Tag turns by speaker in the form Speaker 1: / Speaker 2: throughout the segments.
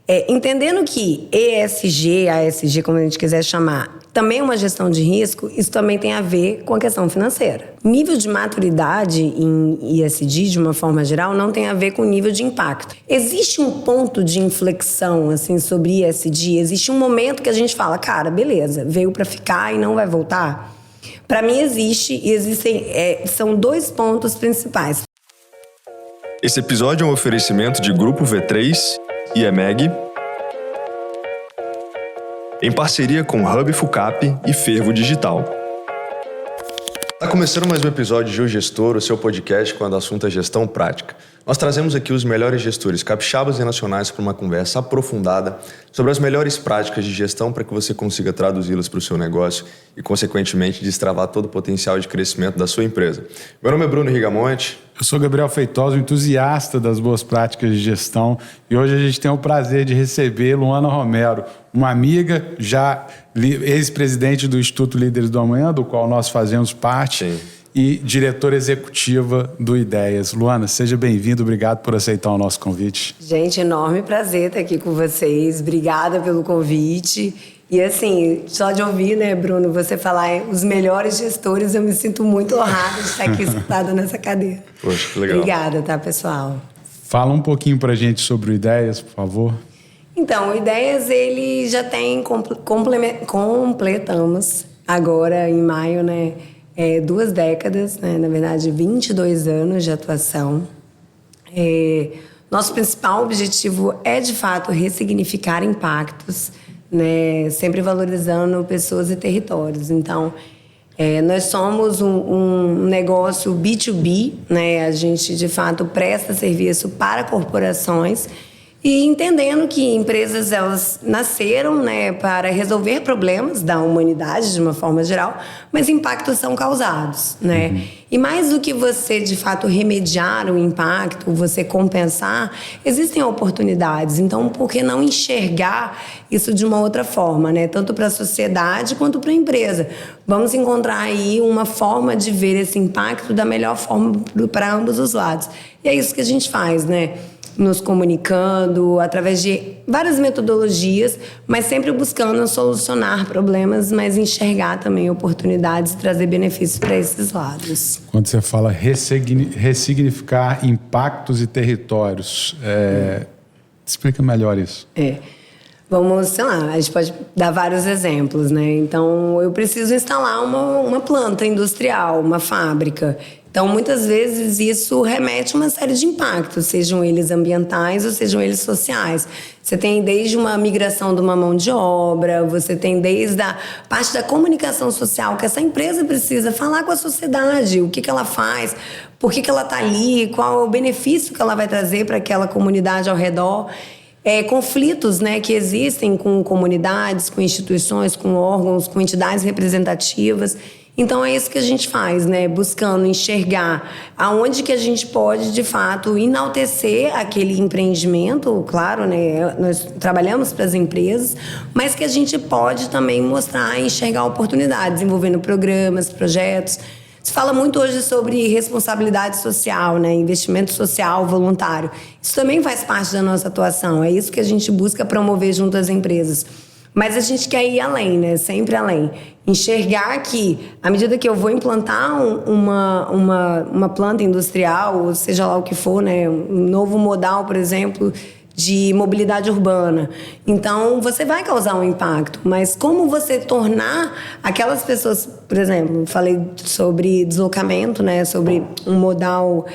Speaker 1: Entendendo que ESG, ASG, como a gente quiser chamar, também é uma gestão de risco, isso também tem a ver com a questão financeira. Nível de maturidade em ESG, de uma forma geral, não tem a ver com nível de impacto. Existe um ponto de inflexão, assim, sobre ESG? Existe um momento que a gente fala, cara, beleza, veio para ficar e não vai voltar? Para mim são 2 pontos principais.
Speaker 2: Esse episódio é um oferecimento de Grupo V3 e EMEG, em parceria com Hub Fucap e Fervo Digital. Está começando mais um episódio de O Gestor, o seu podcast quando o assunto é gestão prática. Nós trazemos aqui os melhores gestores capixabas e nacionais para uma conversa aprofundada sobre as melhores práticas de gestão para que você consiga traduzi-las para o seu negócio e, consequentemente, destravar todo o potencial de crescimento da sua empresa. Meu nome é Bruno Rigamonte.
Speaker 3: Eu sou Gabriel Feitosa, entusiasta das boas práticas de gestão, e hoje a gente tem o prazer de receber Luana Romero, uma amiga, já ex-presidente do Instituto Líderes do Amanhã, do qual nós fazemos parte.
Speaker 2: Sim.
Speaker 3: E diretora executiva do Ideias. Luana, seja bem-vindo, obrigado por aceitar o nosso convite.
Speaker 1: Gente, enorme prazer estar aqui com vocês, obrigada pelo convite. E assim, só de ouvir, né, Bruno, você falar os melhores gestores, eu me sinto muito honrada de estar aqui sentada nessa cadeira.
Speaker 2: Poxa, que legal.
Speaker 1: Obrigada, tá, pessoal?
Speaker 3: Fala um pouquinho pra gente sobre o Ideias, por favor.
Speaker 1: Então, o Ideias, ele já tem, completamos agora em maio, né, 2 décadas, né, na verdade 22 anos de atuação. Nosso principal objetivo é, de fato, ressignificar impactos, né, sempre valorizando pessoas e territórios. Então, nós somos um negócio B2B, né, a gente, de fato, presta serviço para corporações e entendendo que empresas, elas nasceram, né, para resolver problemas da humanidade de uma forma geral, mas impactos são causados, né? Uhum. E mais do que você, de fato, remediar o impacto, você compensar, existem oportunidades. Então, por que não enxergar isso de uma outra forma, né? Tanto para a sociedade quanto para a empresa. Vamos encontrar aí uma forma de ver esse impacto da melhor forma para ambos os lados. E é isso que a gente faz, né? Nos comunicando através de várias metodologias, mas sempre buscando solucionar problemas, mas enxergar também oportunidades e trazer benefícios para esses lados.
Speaker 3: Quando você fala ressignificar impactos e territórios, explica melhor isso.
Speaker 1: Vamos, sei lá, a gente pode dar vários exemplos, né? Então, eu preciso instalar uma planta industrial, uma fábrica. Então, muitas vezes, isso remete a uma série de impactos, sejam eles ambientais ou sejam eles sociais. Você tem desde uma migração de uma mão de obra, você tem desde a parte da comunicação social, que essa empresa precisa falar com a sociedade, o que ela faz, por que ela está ali, qual é o benefício que ela vai trazer para aquela comunidade ao redor. Conflitos, né, que existem com comunidades, com instituições, com órgãos, com entidades representativas. Então, é isso que a gente faz, né? Buscando enxergar aonde que a gente pode, de fato, enaltecer aquele empreendimento, claro, né? Nós trabalhamos para as empresas, mas que a gente pode também mostrar e enxergar oportunidades, envolvendo programas, projetos. Se fala muito hoje sobre responsabilidade social, né? Investimento social voluntário. Isso também faz parte da nossa atuação. É isso que a gente busca promover junto às empresas. Mas a gente quer ir além, né? Sempre além. Enxergar que, à medida que eu vou implantar uma planta industrial, ou seja lá o que for, né? Um novo modal, por exemplo, de mobilidade urbana. Então, você vai causar um impacto. Mas como você tornar aquelas pessoas... Por exemplo, falei sobre deslocamento, né? Sobre um modal...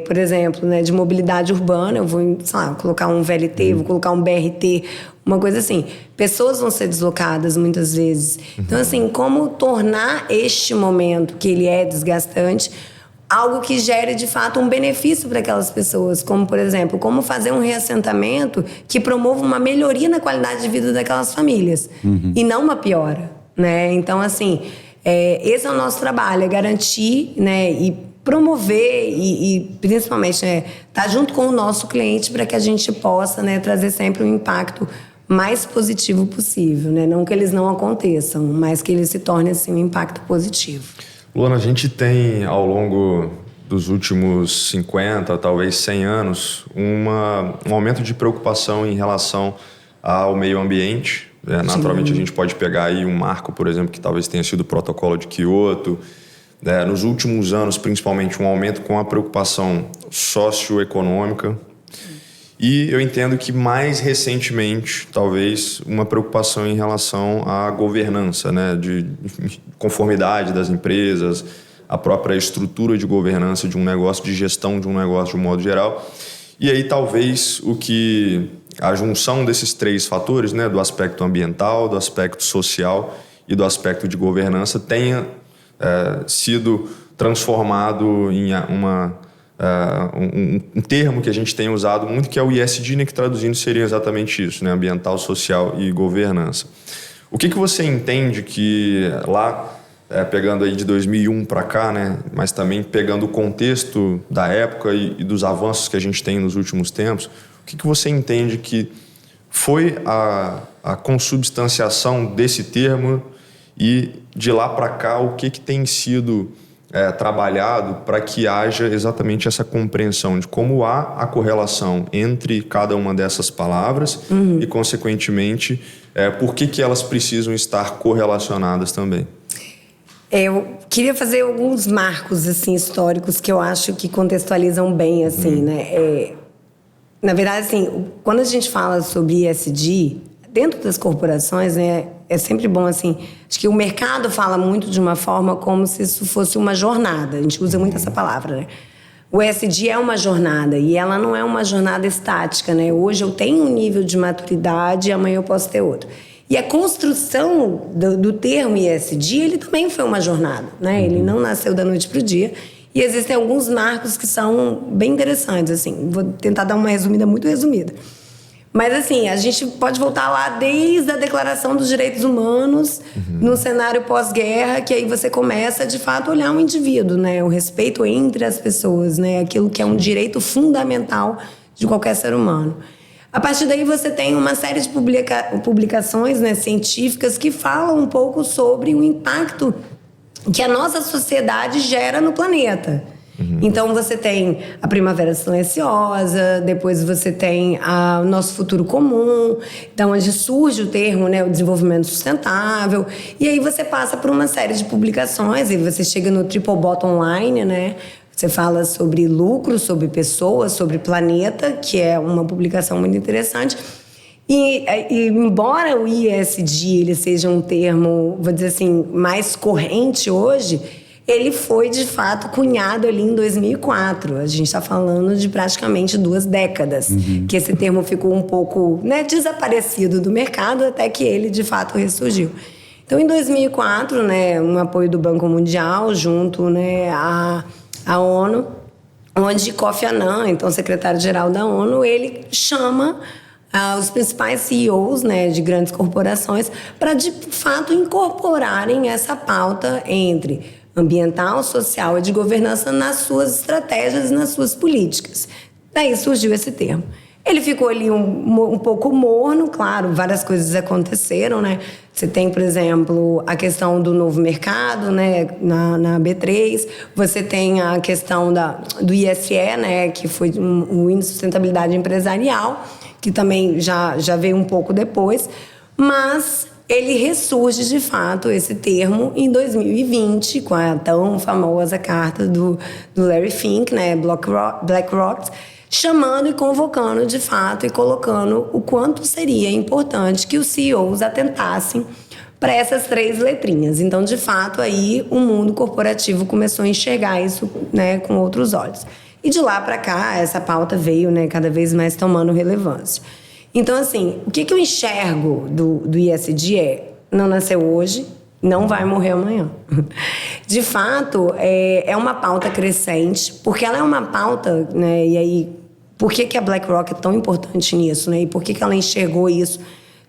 Speaker 1: por exemplo, né, de mobilidade urbana, eu vou, sei lá, colocar um VLT, vou colocar um BRT, uma coisa assim. Pessoas vão ser deslocadas muitas vezes. Então, assim, como tornar este momento, que ele é desgastante, algo que gere, de fato, um benefício para aquelas pessoas. Como, por exemplo, como fazer um reassentamento que promova uma melhoria na qualidade de vida daquelas famílias. E não uma piora, né? Então, assim, esse é o nosso trabalho, é garantir, né, e promover e principalmente, estar junto com o nosso cliente para que a gente possa, né, trazer sempre um impacto mais positivo possível, né? Não que eles não aconteçam, mas que eles se tornem, assim, um impacto positivo.
Speaker 2: Luana, a gente tem, ao longo dos últimos 50, talvez 100 anos, um aumento de preocupação em relação ao meio ambiente. Naturalmente, a gente pode pegar aí um marco, por exemplo, que talvez tenha sido o Protocolo de Kyoto. Nos últimos anos, principalmente, um aumento com a preocupação socioeconômica. E eu entendo que mais recentemente, talvez, uma preocupação em relação à governança, né, de conformidade das empresas, a própria estrutura de governança de um negócio, de gestão de um negócio de um modo geral. E aí talvez a junção desses três fatores, né, do aspecto ambiental, do aspecto social e do aspecto de governança, tenha sido transformado em um termo que a gente tem usado muito, que é o ESG, né, que traduzindo seria exatamente isso, né, ambiental, social e governança. O que você entende que lá, pegando aí de 2001 para cá, né, mas também pegando o contexto da época e dos avanços que a gente tem nos últimos tempos, o que você entende que foi a consubstanciação desse termo e de lá para cá o que tem sido trabalhado para que haja exatamente essa compreensão de como há a correlação entre cada uma dessas palavras e, consequentemente, por que elas precisam estar correlacionadas também?
Speaker 1: Eu queria fazer alguns marcos assim, históricos que eu acho que contextualizam bem, assim, né? Na verdade, assim, quando a gente fala sobre ESG, dentro das corporações, né, é sempre bom, assim, acho que o mercado fala muito de uma forma como se isso fosse uma jornada. A gente usa muito essa palavra, né? O ESG é uma jornada e ela não é uma jornada estática, né? Hoje eu tenho um nível de maturidade e amanhã eu posso ter outro. E a construção do termo ESG, ele também foi uma jornada, né? Ele não nasceu da noite para o dia. E existem alguns marcos que são bem interessantes, assim. Vou tentar dar uma resumida muito resumida. Mas, assim, a gente pode voltar lá desde a Declaração dos Direitos Humanos, no cenário pós-guerra, que aí você começa, de fato, a olhar um indivíduo, né? O respeito entre as pessoas, né? Aquilo que é um direito fundamental de qualquer ser humano. A partir daí você tem uma série de publicações, né, científicas que falam um pouco sobre o impacto que a nossa sociedade gera no planeta. Então você tem a Primavera Silenciosa, depois você tem o Nosso Futuro Comum, então onde surge o termo, né, o desenvolvimento sustentável, e aí você passa por uma série de publicações e você chega no Triple Bottom Line, né? Você fala sobre lucro, sobre pessoas, sobre planeta, que é uma publicação muito interessante. E embora o ESG ele seja um termo, vou dizer assim, mais corrente hoje, ele foi, de fato, cunhado ali em 2004. A gente está falando de praticamente 2 décadas que esse termo ficou um pouco, né, desaparecido do mercado até que ele, de fato, ressurgiu. Então, em 2004, né, um apoio do Banco Mundial junto, né, a ONU, onde Kofi Annan, então secretário-geral da ONU, ele chama os principais CEOs, né, de grandes corporações para, de fato, incorporarem essa pauta entre ambiental, social e de governança nas suas estratégias e nas suas políticas. Daí surgiu esse termo. Ele ficou ali um pouco morno, claro, várias coisas aconteceram, né? Você tem, por exemplo, a questão do novo mercado, né, na B3. Você tem a questão do ISE, né, que foi o Índice de Sustentabilidade Empresarial, que também já veio um pouco depois. Mas ele ressurge, de fato, esse termo em 2020, com a tão famosa carta do Larry Fink, né, BlackRock, chamando e convocando, de fato, e colocando o quanto seria importante que os CEOs atentassem para essas 3 letrinhas. Então, de fato, aí o mundo corporativo começou a enxergar isso, né, com outros olhos. E de lá para cá, essa pauta veio, né, cada vez mais tomando relevância. Então, assim, o que eu enxergo do ESG não nasceu hoje, não vai morrer amanhã. De fato, é uma pauta crescente, porque ela é uma pauta, né, e aí, por que a BlackRock é tão importante nisso, né, e por que ela enxergou isso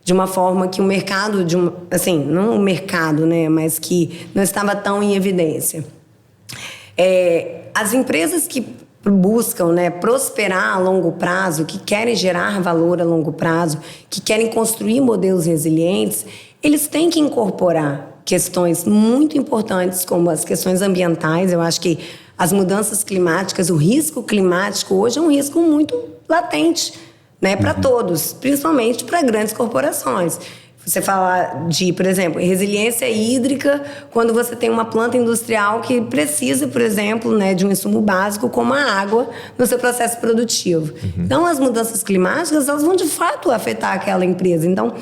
Speaker 1: de uma forma que o mercado, assim, não o mercado, né, mas que não estava tão em evidência. As empresas que buscam, né, prosperar a longo prazo, que querem gerar valor a longo prazo, que querem construir modelos resilientes, eles têm que incorporar questões muito importantes como as questões ambientais. Eu acho que as mudanças climáticas, o risco climático hoje é um risco muito latente, né, para todos, principalmente para grandes corporações. Você falar de, por exemplo, resiliência hídrica, quando você tem uma planta industrial que precisa, por exemplo, né, de um insumo básico como a água no seu processo produtivo. Então, as mudanças climáticas, elas vão de fato afetar aquela empresa. Então,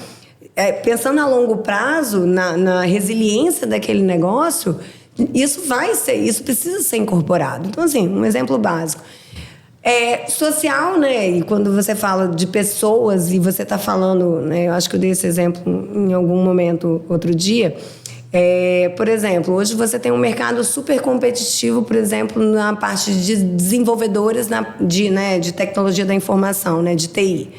Speaker 1: pensando a longo prazo, na resiliência daquele negócio, isso precisa ser incorporado. Então, assim, um exemplo básico. Social, né? E quando você fala de pessoas e você está falando, né? Eu acho que eu dei esse exemplo em algum momento outro dia. Por exemplo, hoje você tem um mercado super competitivo, por exemplo, na parte de desenvolvedores de tecnologia da informação, né? De TI.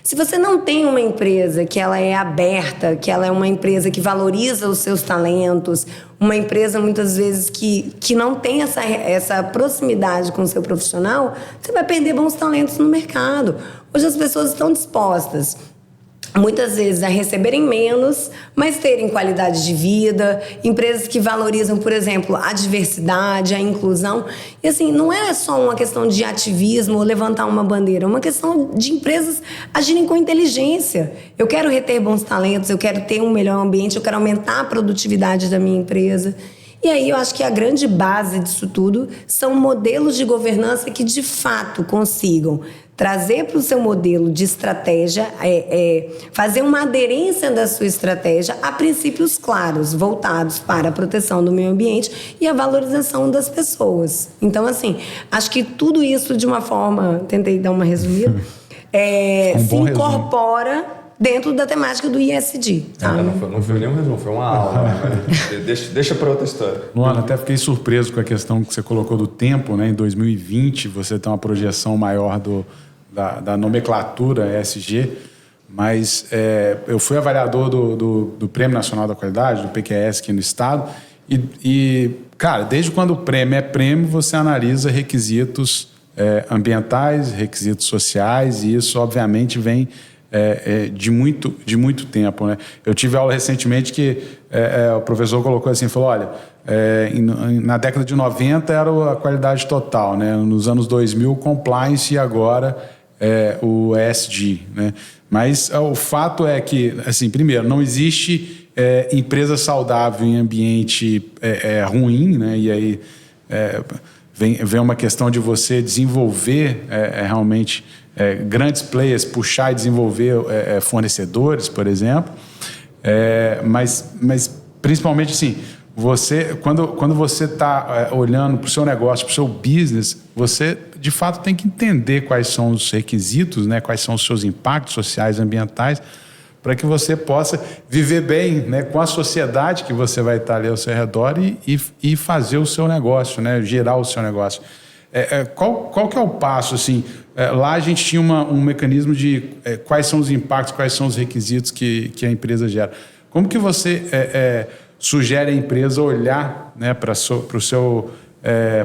Speaker 1: Se você não tem uma empresa que ela é aberta, que ela é uma empresa que valoriza os seus talentos, uma empresa muitas vezes que não tem essa proximidade com o seu profissional, você vai perder bons talentos no mercado. Hoje as pessoas estão dispostas, muitas vezes, a receberem menos, mas terem qualidade de vida, empresas que valorizam, por exemplo, a diversidade, a inclusão. E assim, não é só uma questão de ativismo ou levantar uma bandeira, é uma questão de empresas agirem com inteligência. Eu quero reter bons talentos, eu quero ter um melhor ambiente, eu quero aumentar a produtividade da minha empresa. E aí eu acho que a grande base disso tudo são modelos de governança que, de fato, consigam trazer para o seu modelo de estratégia, fazer uma aderência da sua estratégia a princípios claros, voltados para a proteção do meio ambiente e a valorização das pessoas. Então, assim, acho que tudo isso, de uma forma, tentei dar uma resumida, se incorpora dentro da temática do ISD.
Speaker 2: Não foi nenhum resumo, foi uma aula. Deixa para outra história.
Speaker 3: Luana, até fiquei surpreso com a questão que você colocou do tempo, né? Em 2020, você tem uma projeção maior da nomenclatura ESG, mas eu fui avaliador do Prêmio Nacional da Qualidade, do PQS aqui no estado, e cara, desde quando o prêmio é prêmio, você analisa requisitos ambientais, requisitos sociais, e isso, obviamente, vem de muito tempo, né? Eu tive aula recentemente que o professor colocou assim, falou, olha, na década de 90 era a qualidade total, né? Nos anos 2000, compliance, e agora o ESG, né? Mas o fato é que, assim, primeiro, não existe empresa saudável em ambiente ruim, né? E aí vem uma questão de você desenvolver realmente grandes players, puxar e desenvolver fornecedores, por exemplo. Mas principalmente assim, quando você está olhando para o seu negócio, para o seu business, você de fato tem que entender quais são os requisitos, né, quais são os seus impactos sociais e ambientais, para que você possa viver bem, né, com a sociedade que você vai estar ali ao seu redor e fazer o seu negócio, né, gerar o seu negócio. Qual que é o passo? Assim, lá a gente tinha um mecanismo de quais são os impactos, quais são os requisitos que a empresa gera. Como que você sugere à empresa olhar, né, para o seu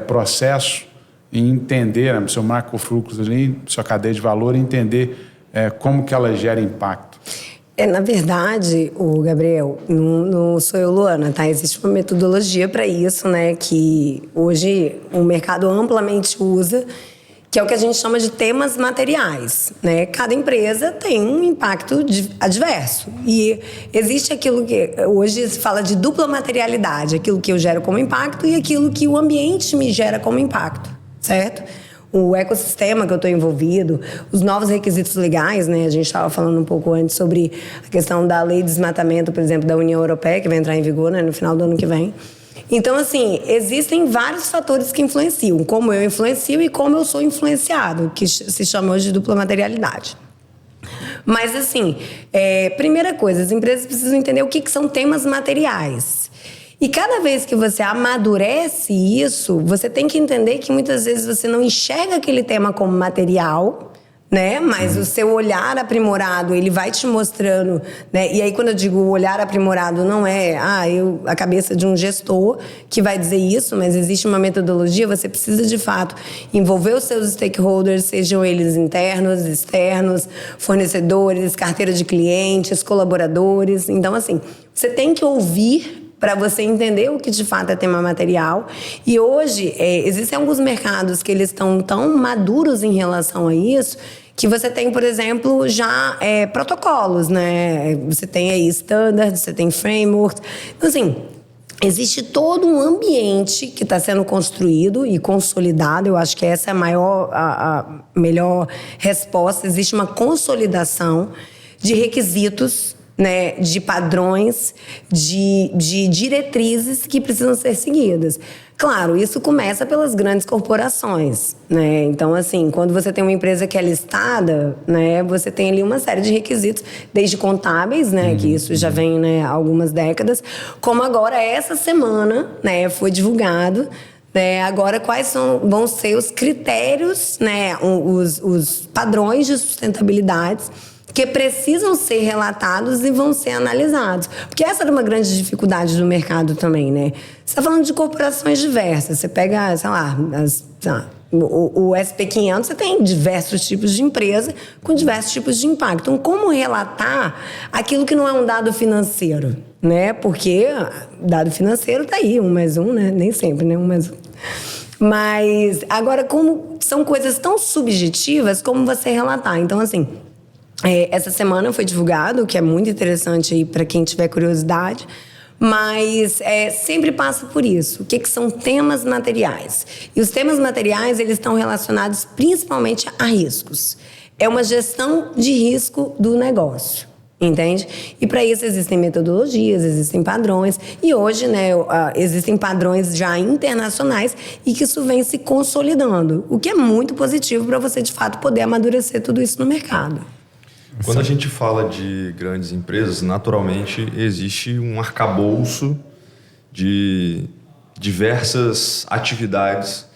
Speaker 3: processo e entender, né, o seu macrofluxo ali, sua cadeia de valor, e entender como que ela gera impacto?
Speaker 1: Na verdade, Gabriel, não sou eu, Luana, tá? Existe uma metodologia para isso, né? Que hoje o mercado amplamente usa, que é o que a gente chama de temas materiais, né? Cada empresa tem um impacto adverso. E existe aquilo que hoje se fala de dupla materialidade, aquilo que eu gero como impacto e aquilo que o ambiente me gera como impacto, certo? O ecossistema que eu estou envolvido, os novos requisitos legais, né? A gente estava falando um pouco antes sobre a questão da lei de desmatamento, por exemplo, da União Europeia, que vai entrar em vigor, né, no final do ano que vem. Então, assim, existem vários fatores que influenciam, como eu influencio e como eu sou influenciado, que se chama hoje de dupla materialidade. Mas, assim, primeira coisa, as empresas precisam entender o que são temas materiais. E cada vez que você amadurece isso, você tem que entender que muitas vezes você não enxerga aquele tema como material, né? Mas o seu olhar aprimorado, ele vai te mostrando, né? E aí, quando eu digo olhar aprimorado, não é a cabeça de um gestor que vai dizer isso, mas existe uma metodologia, você precisa, de fato, envolver os seus stakeholders, sejam eles internos, externos, fornecedores, carteira de clientes, colaboradores. Então, assim, você tem que ouvir para você entender o que de fato é tema material. E hoje, existem alguns mercados que eles estão tão maduros em relação a isso, que você tem, por exemplo, já protocolos, né? Você tem aí standards, você tem frameworks. Então, assim, existe todo um ambiente que está sendo construído e consolidado. Eu acho que essa é a melhor resposta. Existe uma consolidação de requisitos, né, de padrões, de diretrizes que precisam ser seguidas. Claro, isso começa pelas grandes corporações, né? Então, assim, quando você tem uma empresa que é listada, né, você tem ali uma série de requisitos, desde contábeis, né, que isso já vem, né, há algumas décadas, como agora, essa semana, né, foi divulgado, né, agora quais vão ser os critérios, né, os padrões de sustentabilidade que precisam ser relatados e vão ser analisados. Porque essa era uma grande dificuldade do mercado também, né? Você está falando de corporações diversas. Você pega, sei lá, o SP500, você tem diversos tipos de empresa com diversos tipos de impacto. Então, como relatar aquilo que não é um dado financeiro, né? Porque dado financeiro está aí, 1 mais 1, né? Nem sempre, né? 1 mais 1. Mas, agora, como são coisas tão subjetivas, como você relatar? Então, assim, essa semana foi divulgado, o que é muito interessante aí para quem tiver curiosidade, mas sempre passa por isso. O que são temas materiais? E os temas materiais, eles estão relacionados principalmente a riscos. É uma gestão de risco do negócio, entende? E para isso existem metodologias, existem padrões, e hoje, né, existem padrões já internacionais e que isso vem se consolidando, o que é muito positivo para você, de fato, poder amadurecer tudo isso no mercado.
Speaker 2: Quando a gente fala de grandes empresas, naturalmente existe um arcabouço de diversas atividades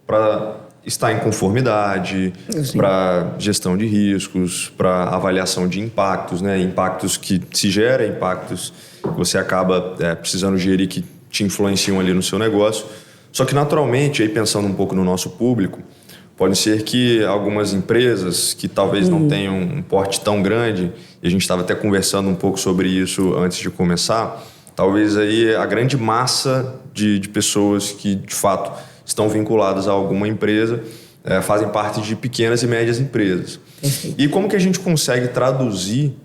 Speaker 2: para estar em conformidade, para gestão de riscos, para avaliação de impactos, né? Impactos que se geram, impactos que você acaba precisando gerir que te influenciam ali no seu negócio. Só que naturalmente, aí pensando um pouco no nosso público, pode ser que algumas empresas que talvez não tenham um porte tão grande, e a gente estava até conversando um pouco sobre isso antes de começar, talvez aí a grande massa de pessoas que de fato estão vinculadas a alguma empresa fazem parte de pequenas e médias empresas. E como que a gente consegue traduzir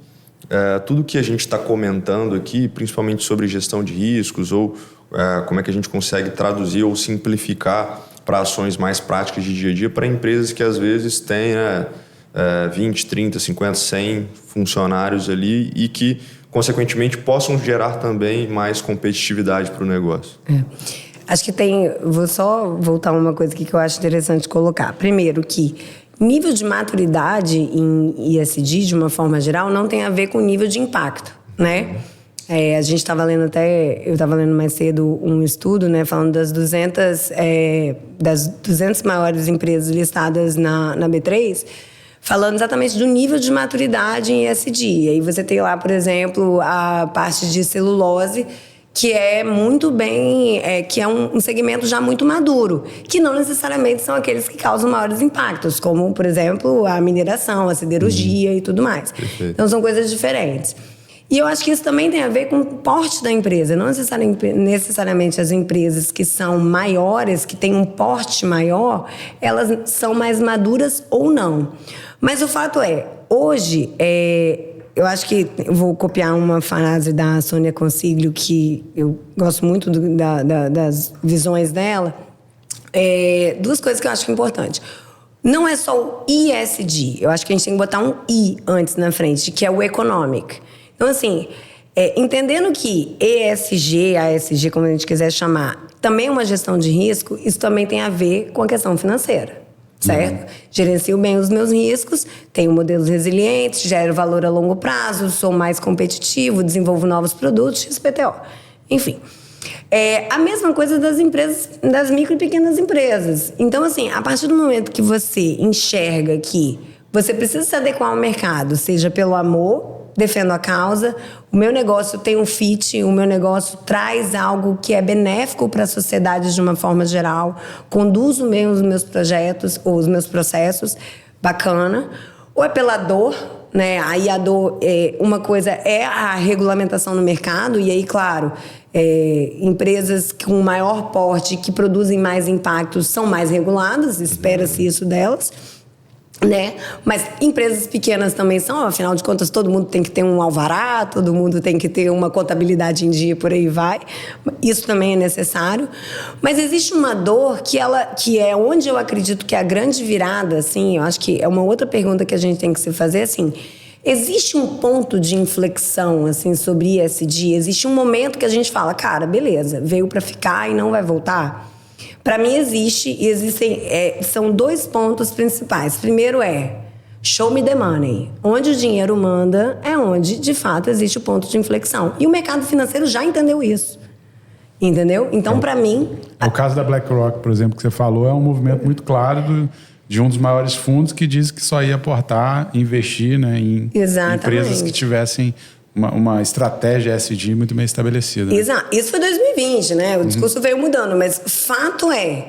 Speaker 2: tudo que a gente está comentando aqui, principalmente sobre gestão de riscos, ou como é que a gente consegue traduzir ou simplificar para ações mais práticas de dia a dia para empresas que às vezes têm 20, 30, 50, 100 funcionários ali e que, consequentemente, possam gerar também mais competitividade para o negócio.
Speaker 1: Acho que vou só voltar uma coisa aqui que eu acho interessante colocar. Primeiro que nível de maturidade em ESG, de uma forma geral, não tem a ver com nível de impacto, né? A gente estava lendo eu estava lendo mais cedo um estudo, né, falando das 200 maiores empresas listadas na B3, falando exatamente do nível de maturidade em ESG. E aí você tem lá, por exemplo, a parte de celulose, que é muito bem, que é um segmento já muito maduro, que não necessariamente são aqueles que causam maiores impactos, como, por exemplo, a mineração, a siderurgia e tudo mais.
Speaker 2: Perfeito.
Speaker 1: Então, são coisas diferentes. E eu acho que isso também tem a ver com o porte da empresa. Não necessariamente as empresas que são maiores, que têm um porte maior, elas são mais maduras ou não. Mas o fato hoje, eu acho que eu vou copiar uma frase da Sônia Consiglio, que eu gosto muito das visões dela. Duas coisas que eu acho que é importante. Não é só o ESG. Eu acho que a gente tem que botar um I antes na frente, que é o economic. Então, assim, entendendo que ESG, ASG, como a gente quiser chamar, também é uma gestão de risco, isso também tem a ver com a questão financeira, certo? Gerencio bem os meus riscos, tenho modelos resilientes, gero valor a longo prazo, sou mais competitivo, desenvolvo novos produtos, XPTO. Enfim, a mesma coisa das empresas, das micro e pequenas empresas. Então, assim, a partir do momento que você enxerga que você precisa se adequar ao mercado, seja pelo amor, defendo a causa, o meu negócio tem um fit, o meu negócio traz algo que é benéfico para a sociedade de uma forma geral, conduzo mesmo os meus projetos ou os meus processos, bacana. Ou é pela dor, né? Aí a dor, uma coisa é a regulamentação no mercado, e aí, claro, empresas com maior porte que produzem mais impactos são mais reguladas, espera-se isso delas, né? Mas empresas pequenas também são, afinal de contas, todo mundo tem que ter um alvará, todo mundo tem que ter uma contabilidade em dia, por aí vai. Isso também é necessário. Mas existe uma dor que é onde eu acredito que é a grande virada, assim, eu acho que é uma outra pergunta que a gente tem que se fazer, assim, existe um ponto de inflexão, assim, sobre ESG? Existe um momento que a gente fala, cara, beleza, veio para ficar e não vai voltar? Para mim existem são 2 pontos principais. Primeiro show me the money. Onde o dinheiro manda é onde, de fato, existe o ponto de inflexão. E o mercado financeiro já entendeu isso. Entendeu? Então, para mim...
Speaker 3: O caso da BlackRock, por exemplo, que você falou, é um movimento muito claro de um dos maiores fundos que diz que só ia aportar, investir, né, em empresas que tivessem uma estratégia ESG muito bem estabelecida. Né?
Speaker 1: Exato. Isso foi 2020, né? O discurso veio mudando, mas fato é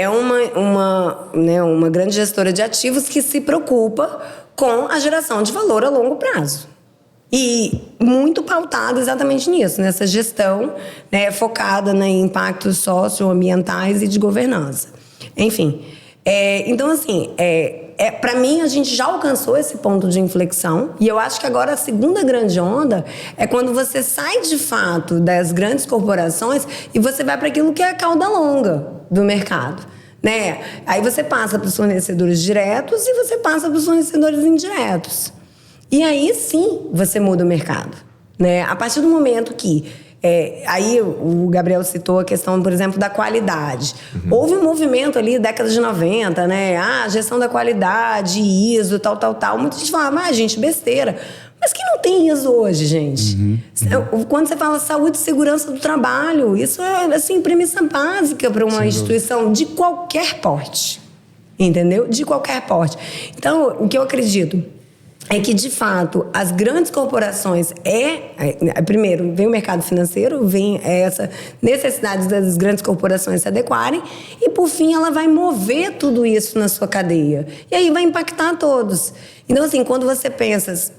Speaker 1: uma grande gestora de ativos que se preocupa com a geração de valor a longo prazo. E muito pautada exatamente nisso, nessa gestão, né, focada em impactos socioambientais e de governança. Enfim, então assim, para mim a gente já alcançou esse ponto de inflexão, e eu acho que agora a segunda grande onda é quando você sai de fato das grandes corporações e você vai para aquilo que é a cauda longa do mercado, né? Aí você passa para os fornecedores diretos e você passa para os fornecedores indiretos. E aí sim você muda o mercado, né? A partir do momento que aí o Gabriel citou a questão, por exemplo, da qualidade. Houve um movimento ali, década de 90, né? Gestão da qualidade, ISO, tal. Muita gente falava, gente, besteira. Mas que não tem ISO hoje, gente? Quando você fala saúde e segurança do trabalho, isso é, assim, premissa básica para uma instituição de qualquer porte. Entendeu? De qualquer porte. Então, o que eu acredito é que, de fato, as grandes corporações primeiro, vem o mercado financeiro, vem essa necessidade das grandes corporações se adequarem e, por fim, ela vai mover tudo isso na sua cadeia. E aí vai impactar todos. Então, assim, quando você pensa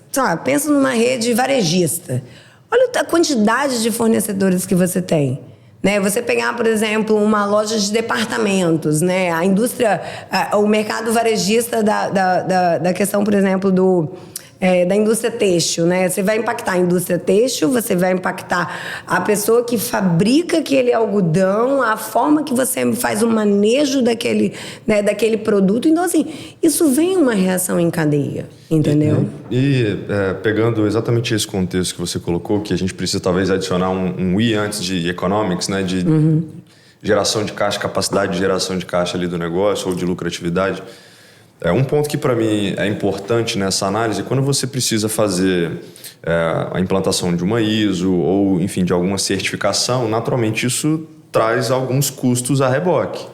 Speaker 1: numa rede varejista, olha a quantidade de fornecedores que você tem. Né? Você pegar, por exemplo, uma loja de departamentos, né? A indústria, o mercado varejista da questão, por exemplo, da indústria têxtil, né? Você vai impactar a indústria têxtil, você vai impactar a pessoa que fabrica aquele algodão, a forma que você faz o manejo daquele produto. Então, assim, isso vem uma reação em cadeia, entendeu?
Speaker 2: Pegando exatamente esse contexto que você colocou, que a gente precisa talvez adicionar um I antes de economics, né? De geração de caixa, capacidade de geração de caixa ali do negócio ou de lucratividade. Um ponto que para mim é importante nessa análise é quando você precisa fazer a implantação de uma ISO ou, enfim, de alguma certificação, naturalmente isso traz alguns custos a reboque.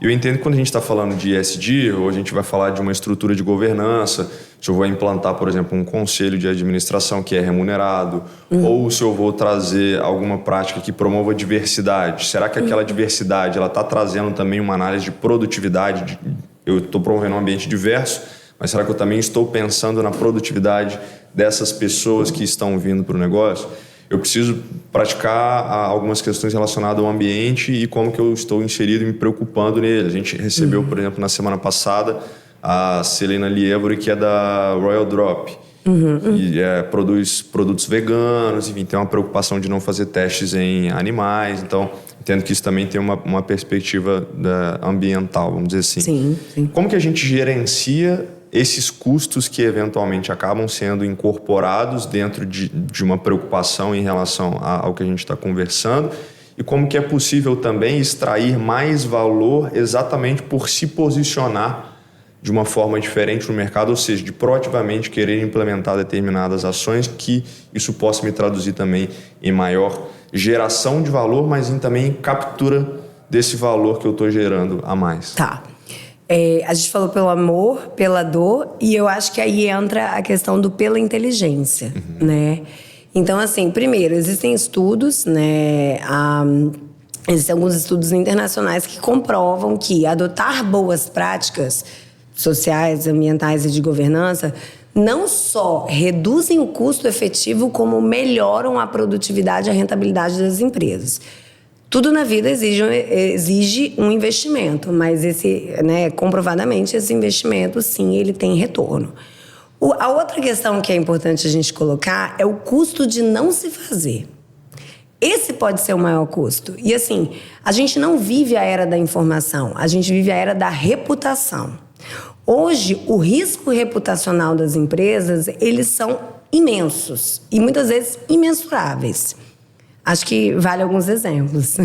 Speaker 2: Eu entendo que quando a gente está falando de ESG, ou a gente vai falar de uma estrutura de governança, se eu vou implantar, por exemplo, um conselho de administração que é remunerado, ou se eu vou trazer alguma prática que promova diversidade, será que aquela diversidade está trazendo também uma análise de produtividade? Eu estou promovendo um ambiente diverso, mas será que eu também estou pensando na produtividade dessas pessoas que estão vindo para o negócio? Eu preciso praticar algumas questões relacionadas ao ambiente e como que eu estou inserido e me preocupando nele. A gente recebeu, por exemplo, na semana passada, a Selena Lievore, que é da Royal Drop. E produz produtos veganos, enfim, tem uma preocupação de não fazer testes em animais. Então, entendo que isso também tem uma perspectiva ambiental, vamos dizer assim.
Speaker 1: Sim.
Speaker 2: Como que a gente gerencia esses custos que eventualmente acabam sendo incorporados dentro de uma preocupação em relação ao que a gente está conversando? E como que é possível também extrair mais valor exatamente por se posicionar de uma forma diferente no mercado, ou seja, de proativamente querer implementar determinadas ações, que isso possa me traduzir também em maior geração de valor, mas também captura desse valor que eu estou gerando a mais.
Speaker 1: Tá. A gente falou pelo amor, pela dor, e eu acho que aí entra a questão do pela inteligência, né? Então, assim, primeiro, existem estudos, né? Existem alguns estudos internacionais que comprovam que adotar boas práticas sociais, ambientais e de governança não só reduzem o custo efetivo, como melhoram a produtividade e a rentabilidade das empresas. Tudo na vida exige um investimento, mas comprovadamente esse investimento, sim, ele tem retorno. A outra questão que é importante a gente colocar é o custo de não se fazer. Esse pode ser o maior custo. E assim, a gente não vive a era da informação, a gente vive a era da reputação. Hoje, o risco reputacional das empresas, eles são imensos e muitas vezes imensuráveis. Acho que vale alguns exemplos.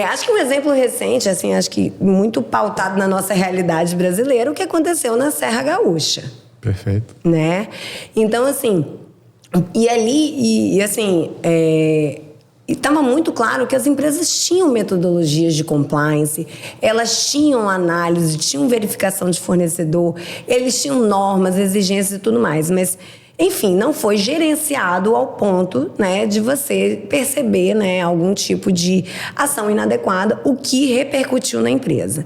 Speaker 1: Acho que um exemplo recente, assim, acho que muito pautado na nossa realidade brasileira, o que aconteceu na Serra Gaúcha.
Speaker 3: Perfeito.
Speaker 1: Né? Então, assim, estava muito claro que as empresas tinham metodologias de compliance, elas tinham análise, tinham verificação de fornecedor, eles tinham normas, exigências e tudo mais, mas, enfim, não foi gerenciado ao ponto, né, de você perceber, né, algum tipo de ação inadequada, o que repercutiu na empresa.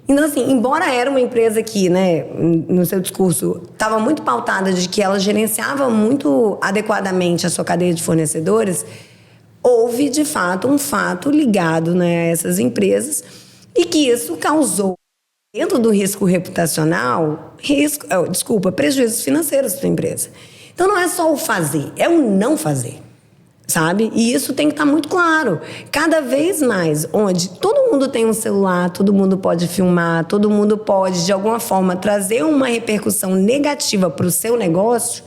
Speaker 1: Então, assim, embora era uma empresa que, né, no seu discurso, estava muito pautada de que ela gerenciava muito adequadamente a sua cadeia de fornecedores, houve, de fato, um fato ligado, né, a essas empresas e que isso causou, dentro do risco reputacional, prejuízos financeiros para a empresa. Então, não é só o fazer, é o não fazer, sabe? E isso tem que estar muito claro. Cada vez mais, onde todo mundo tem um celular, todo mundo pode filmar, todo mundo pode, de alguma forma, trazer uma repercussão negativa para o seu negócio,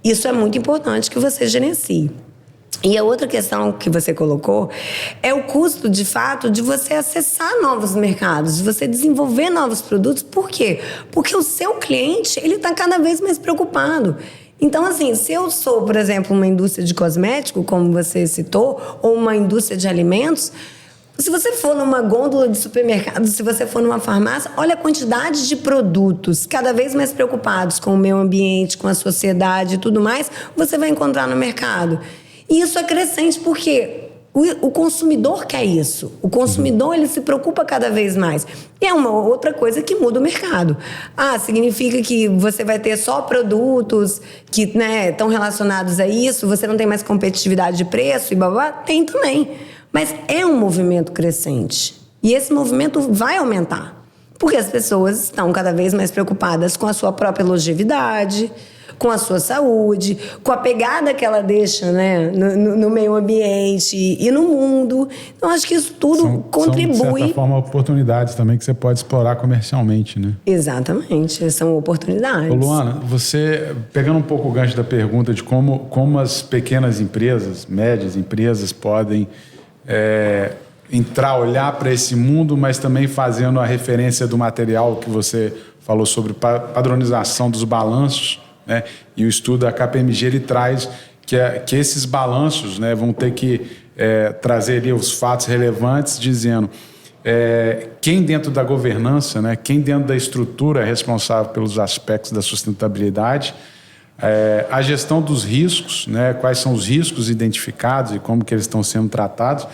Speaker 1: isso é muito importante que você gerencie. E a outra questão que você colocou é o custo, de fato, de você acessar novos mercados, de você desenvolver novos produtos. Por quê? Porque o seu cliente, ele está cada vez mais preocupado. Então, assim, se eu sou, por exemplo, uma indústria de cosmético, como você citou, ou uma indústria de alimentos, se você for numa gôndola de supermercado, se você for numa farmácia, olha a quantidade de produtos cada vez mais preocupados com o meio ambiente, com a sociedade e tudo mais, você vai encontrar no mercado. E isso é crescente porque o consumidor quer isso. O consumidor, ele se preocupa cada vez mais. E é uma outra coisa que muda o mercado. Significa que você vai ter só produtos que, né, estão relacionados a isso, você não tem mais competitividade de preço e blá. Tem também. Mas é um movimento crescente. E esse movimento vai aumentar. Porque as pessoas estão cada vez mais preocupadas com a sua própria longevidade, com a sua saúde, com a pegada que ela deixa, né, no meio ambiente e no mundo. Então, acho que isso tudo contribui.
Speaker 3: São, de certa forma, oportunidades também que você pode explorar comercialmente, né?
Speaker 1: Exatamente, são oportunidades.
Speaker 3: Ô, Luana, você, pegando um pouco o gancho da pergunta de como as pequenas empresas, médias empresas podem olhar para esse mundo, mas também fazendo a referência do material que você falou sobre padronização dos balanços, né? E o estudo da KPMG, ele traz que esses balanços, né, vão ter que trazer ali os fatos relevantes, dizendo quem dentro da governança, né, quem dentro da estrutura é responsável pelos aspectos da sustentabilidade, a gestão dos riscos, né, quais são os riscos identificados e como que eles estão sendo tratados,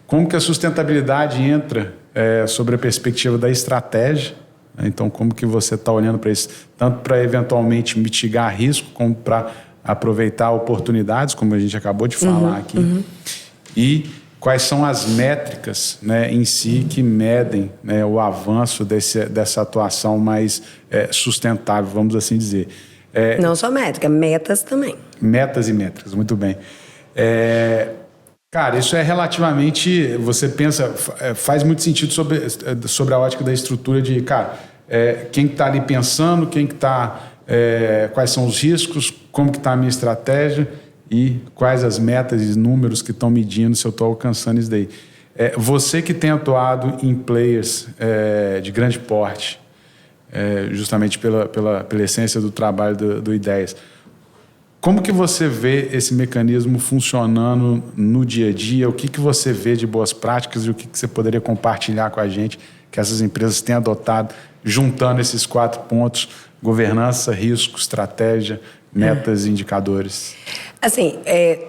Speaker 3: como que a sustentabilidade entra sobre a perspectiva da estratégia. Então, como que você está olhando para isso? Tanto para eventualmente mitigar risco, como para aproveitar oportunidades, como a gente acabou de falar aqui. Uhum. E quais são as métricas, né, em si que medem, né, o avanço dessa atuação mais sustentável, vamos assim dizer.
Speaker 1: Não só métrica, metas também.
Speaker 3: Metas e métricas, muito bem. Cara, isso é relativamente... Você pensa... faz muito sentido sobre a ótica da estrutura de... Cara, quem está ali pensando, quem que está... quais são os riscos, como que está a minha estratégia e quais as metas e números que estão medindo se eu estou alcançando isso daí. Você que tem atuado em players de grande porte, justamente pela essência do trabalho do Ideias, como que você vê esse mecanismo funcionando no dia a dia? O que você vê de boas práticas e o que você poderia compartilhar com a gente que essas empresas têm adotado, juntando esses 4 pontos: governança, risco, estratégia, metas e indicadores?
Speaker 1: Assim,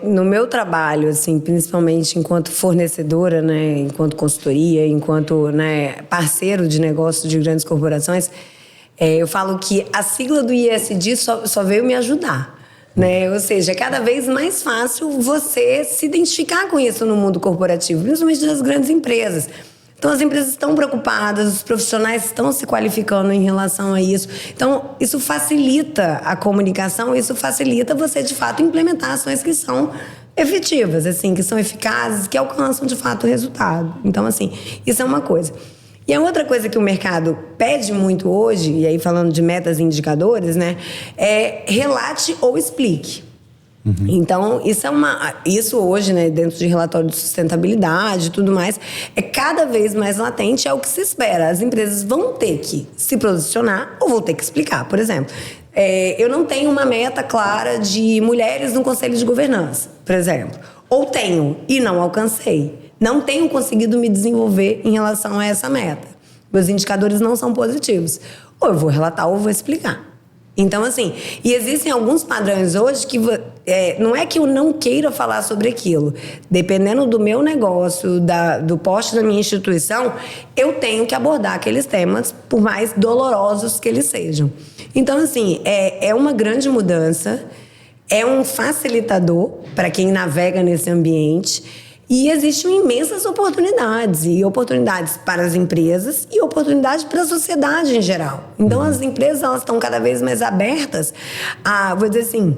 Speaker 1: no meu trabalho, assim, principalmente enquanto fornecedora, né, enquanto consultoria, enquanto, né, parceiro de negócios de grandes corporações, Eu falo que a sigla do ISD só veio me ajudar. Né? Ou seja, é cada vez mais fácil você se identificar com isso no mundo corporativo, principalmente das grandes empresas. Então, as empresas estão preocupadas, os profissionais estão se qualificando em relação a isso. Então, isso facilita a comunicação, isso facilita você, de fato, implementar ações que são efetivas, assim, que são eficazes, que alcançam, de fato, o resultado. Então, assim, isso é uma coisa. E a outra coisa que o mercado pede muito hoje, e aí falando de metas e indicadores, né, é relate ou explique. Então, isso hoje, né, dentro de relatório de sustentabilidade e tudo mais, é cada vez mais latente, é o que se espera. As empresas vão ter que se posicionar ou vão ter que explicar. Por exemplo, eu não tenho uma meta clara de mulheres no conselho de governança, por exemplo. Ou tenho e não alcancei. Não tenho conseguido me desenvolver em relação a essa meta. Meus indicadores não são positivos. Ou eu vou relatar ou vou explicar. Então, assim, e existem alguns padrões hoje que não é que eu não queira falar sobre aquilo. Dependendo do meu negócio, do porte da minha instituição, eu tenho que abordar aqueles temas, por mais dolorosos que eles sejam. Então, assim, é uma grande mudança, é um facilitador para quem navega nesse ambiente. E existem imensas oportunidades, e oportunidades para as empresas e oportunidades para a sociedade em geral. Então, as empresas elas estão cada vez mais abertas a, vou dizer assim,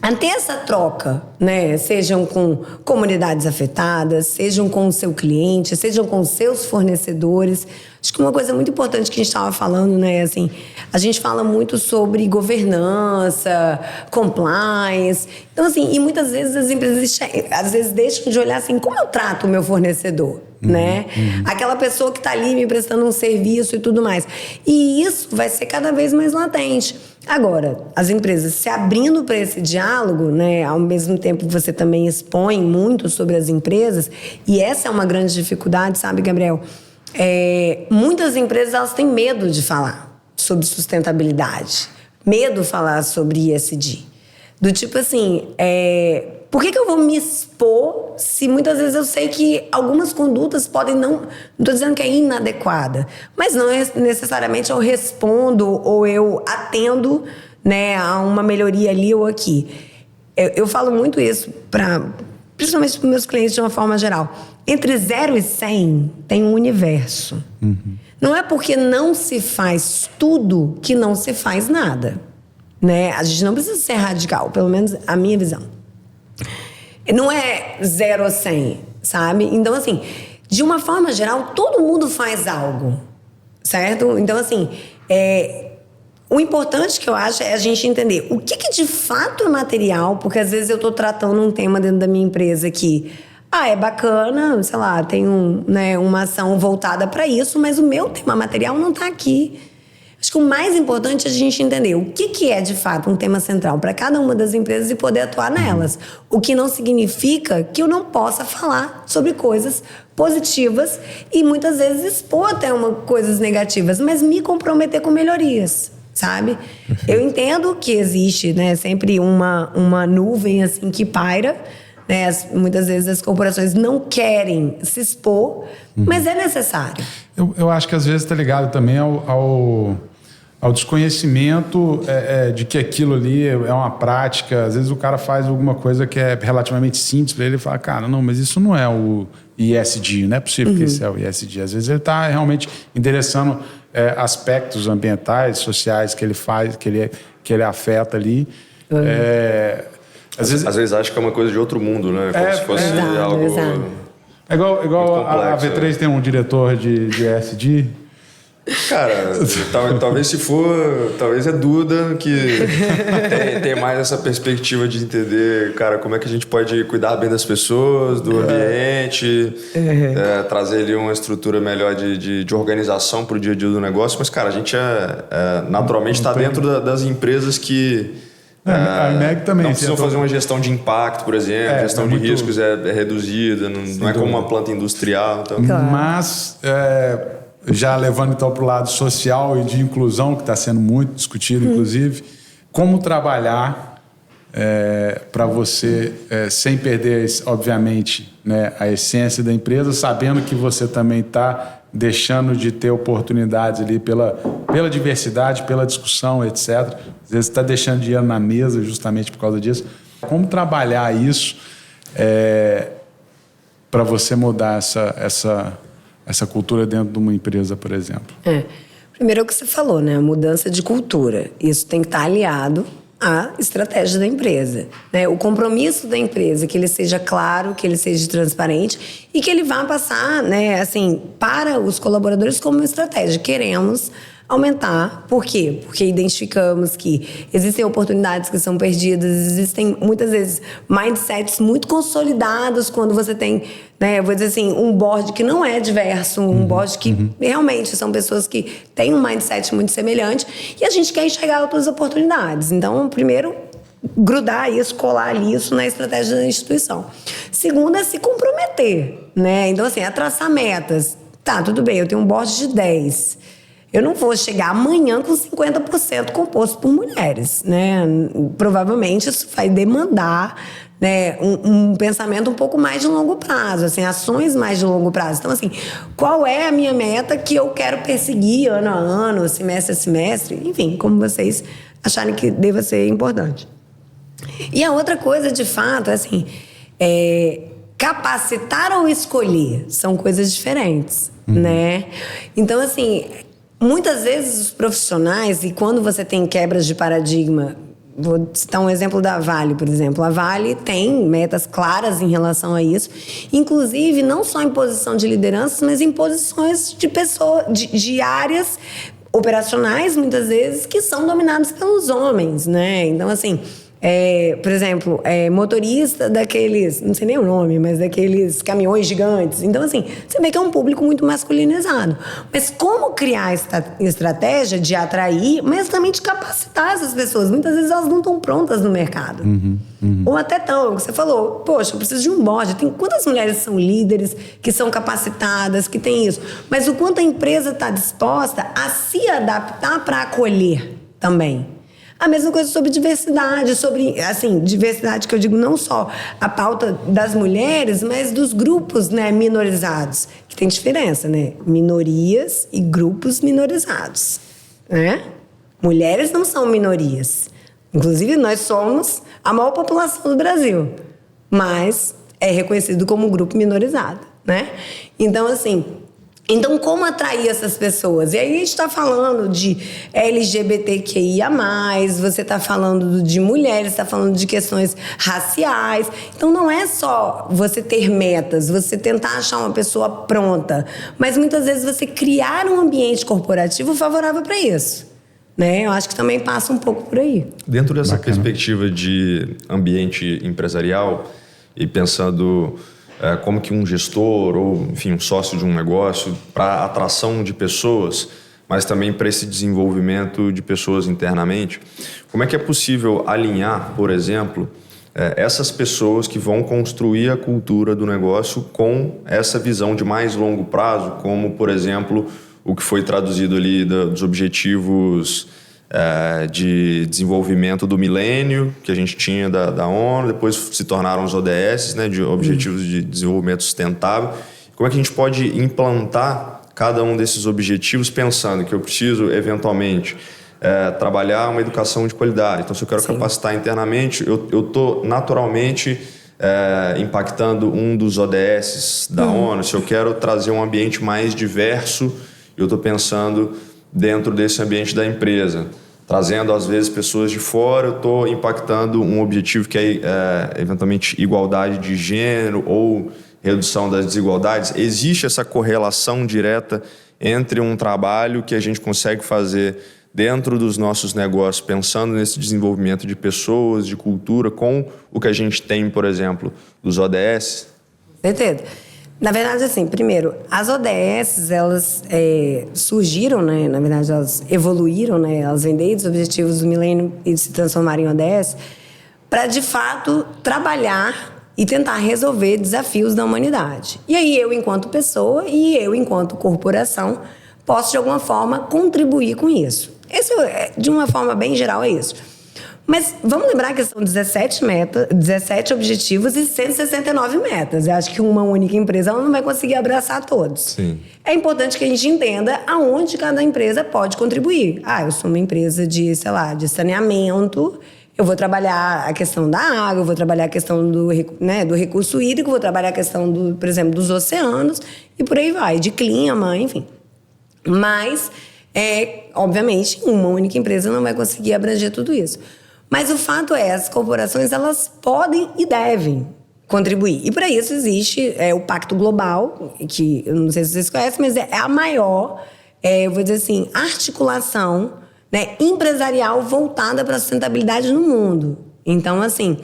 Speaker 1: a ter essa troca, né? Sejam com comunidades afetadas, sejam com o seu cliente, sejam com os seus fornecedores. Acho que uma coisa muito importante que a gente estava falando, né? Assim, a gente fala muito sobre governança, compliance. Então, assim, e muitas vezes as empresas às vezes deixam de olhar assim, como eu trato o meu fornecedor, né? Aquela pessoa que está ali me prestando um serviço e tudo mais. E isso vai ser cada vez mais latente. Agora, as empresas se abrindo para esse diálogo, né? Ao mesmo tempo você também expõe muito sobre as empresas, e essa é uma grande dificuldade, sabe, Gabriel? Muitas empresas elas têm medo de falar sobre sustentabilidade, medo de falar sobre ESG. Do tipo assim, por que eu vou me expor se muitas vezes eu sei que algumas condutas podem não estou dizendo que é inadequada, mas não necessariamente eu respondo ou eu atendo, né, a uma melhoria ali ou aqui. Eu falo muito isso, principalmente para meus clientes de uma forma geral. Entre 0 e 100 tem um universo. Não é porque não se faz tudo que não se faz nada. Né? A gente não precisa ser radical, pelo menos a minha visão. Não é 0 a 100, sabe? Então, assim, de uma forma geral, todo mundo faz algo, certo? Então, assim, o importante que eu acho é a gente entender o que de fato é material, porque às vezes eu estou tratando um tema dentro da minha empresa que, é bacana, sei lá, tem uma ação voltada para isso, mas o meu tema material não está aqui. Acho que o mais importante é a gente entender o que é, de fato, um tema central para cada uma das empresas e poder atuar nelas. O que não significa que eu não possa falar sobre coisas positivas e, muitas vezes, expor até coisas negativas, mas me comprometer com melhorias, sabe? Eu entendo que existe, né, sempre uma nuvem, assim, que paira, né? Muitas vezes as corporações não querem se expor, mas é necessário.
Speaker 3: Eu acho que às vezes está ligado também ao desconhecimento de que aquilo ali é uma prática. Às vezes o cara faz alguma coisa que é relativamente simples para ele e fala, cara, não, mas isso não é o ESG, não é possível que isso é o ESG. Às vezes ele está realmente endereçando aspectos ambientais, sociais que ele faz, que ele afeta ali.
Speaker 2: Às vezes acha que é uma coisa de outro mundo, né? Como se fosse algo...
Speaker 1: Exato.
Speaker 3: É igual
Speaker 2: complexo,
Speaker 3: a V3 tem um diretor de ESG.
Speaker 2: Cara, talvez talvez é Duda que tem mais essa perspectiva de entender, cara, como é que a gente pode cuidar bem das pessoas, do ambiente, trazer ali uma estrutura melhor de organização para o dia a dia do negócio. Mas, cara, a gente naturalmente está dentro das empresas que...
Speaker 3: A IMEG também.
Speaker 2: Não precisam fazer uma gestão de impacto, por exemplo, gestão de riscos é reduzida, não é como uma planta industrial. Então.
Speaker 1: Claro.
Speaker 3: Mas, já levando então para o lado social e de inclusão, que está sendo muito discutido, inclusive, como trabalhar para você, sem perder, obviamente, né, a essência da empresa, sabendo que você também está deixando de ter oportunidades ali pela diversidade, pela discussão, etc. Às vezes está deixando dinheiro na mesa justamente por causa disso. Como trabalhar isso para você mudar essa cultura dentro de uma empresa, por exemplo?
Speaker 1: Primeiro é o que você falou, né? A mudança de cultura. Isso tem que estar aliado à estratégia da empresa, né? O compromisso da empresa, que ele seja claro, que ele seja transparente e que ele vá passar, né, assim, para os colaboradores como uma estratégia. Queremos aumentar. Por quê? Porque identificamos que existem oportunidades que são perdidas, existem muitas vezes mindsets muito consolidados quando você tem, né, eu vou dizer assim, um board que não é diverso, um board que realmente são pessoas que têm um mindset muito semelhante e a gente quer enxergar outras oportunidades. Então, primeiro, grudar isso, colar isso na estratégia da instituição. Segundo é se comprometer, né? Então, assim, é traçar metas. Tá, tudo bem, eu tenho um board de 10. Eu não vou chegar amanhã com 50% composto por mulheres, né? Provavelmente isso vai demandar, né, um pensamento um pouco mais de longo prazo, assim, ações mais de longo prazo. Então, assim, qual é a minha meta que eu quero perseguir ano a ano, semestre a semestre? Enfim, como vocês acharem que deva ser importante. E a outra coisa, de fato, é assim, capacitar ou escolher são coisas diferentes, né? Então, assim, muitas vezes os profissionais, e quando você tem quebras de paradigma, vou citar um exemplo da Vale, por exemplo. A Vale tem metas claras em relação a isso, inclusive não só em posição de liderança, mas em posições de pessoas, de áreas operacionais, muitas vezes, que são dominadas pelos homens, né? Então, assim, por exemplo, motorista daqueles, não sei nem o nome, mas daqueles caminhões gigantes. Então, assim, você vê que é um público muito masculinizado. Mas como criar estratégia de atrair, mas também de capacitar essas pessoas? Muitas vezes elas não estão prontas no mercado. Ou até tão, você falou, poxa, eu preciso de um board. Tem quantas mulheres são líderes, que são capacitadas, que têm isso? Mas o quanto a empresa está disposta a se adaptar para acolher também. A mesma coisa sobre diversidade, sobre, assim, diversidade que eu digo não só a pauta das mulheres, mas dos grupos, né, minorizados, que tem diferença, né? Minorias e grupos minorizados, né? Mulheres não são minorias. Inclusive, nós somos a maior população do Brasil, mas é reconhecido como grupo minorizado, né? Então, assim... Então, como atrair essas pessoas? E aí a gente está falando de LGBTQIA+, você está falando de mulheres, está falando de questões raciais. Então, não é só você ter metas, você tentar achar uma pessoa pronta, mas muitas vezes você criar um ambiente corporativo favorável para isso, né? Eu acho que também passa um pouco por aí.
Speaker 2: Dentro dessa perspectiva de ambiente empresarial e pensando... como que um gestor ou, enfim, um sócio de um negócio, para atração de pessoas, mas também para esse desenvolvimento de pessoas internamente, como é que é possível alinhar, por exemplo, essas pessoas que vão construir a cultura do negócio com essa visão de mais longo prazo, como, por exemplo, o que foi traduzido ali dos objetivos de desenvolvimento do milênio, que a gente tinha da ONU, depois se tornaram os ODS, né, de Objetivos de Desenvolvimento Sustentável. Como é que a gente pode implantar cada um desses objetivos pensando que eu preciso, eventualmente, trabalhar uma educação de qualidade. Então, se eu quero capacitar internamente, eu estou naturalmente impactando um dos ODS da ONU. Se eu quero trazer um ambiente mais diverso, eu estou pensando dentro desse ambiente da empresa. Trazendo, às vezes, pessoas de fora, eu estou impactando um objetivo que é, eventualmente, igualdade de gênero ou redução das desigualdades. Existe essa correlação direta entre um trabalho que a gente consegue fazer dentro dos nossos negócios, pensando nesse desenvolvimento de pessoas, de cultura, com o que a gente tem, por exemplo, dos ODS?
Speaker 1: Certeza. Na verdade, assim, primeiro, as ODS, elas surgiram, né? Na verdade, elas evoluíram, né? Elas vêm desde os objetivos do milênio e se transformaram em ODS para, de fato, trabalhar e tentar resolver desafios da humanidade. E aí, eu, enquanto pessoa e eu, enquanto corporação, posso, de alguma forma, contribuir com isso. Esse, de uma forma bem geral, é isso. Mas vamos lembrar que são 17 objetivos e 169 metas. Eu acho que uma única empresa ela não vai conseguir abraçar todos.
Speaker 2: Sim.
Speaker 1: É importante que a gente entenda aonde cada empresa pode contribuir. Eu sou uma empresa de, sei lá, de saneamento, eu vou trabalhar a questão da água, eu vou trabalhar a questão do recurso hídrico, vou trabalhar a questão, por exemplo, dos oceanos e por aí vai, de clima, enfim. Mas, obviamente, uma única empresa não vai conseguir abranger tudo isso. Mas o fato é, as corporações, elas podem e devem contribuir. E para isso existe o Pacto Global, que eu não sei se vocês conhecem, mas é a maior, eu vou dizer assim, articulação, né, empresarial voltada para a sustentabilidade no mundo. Então, assim,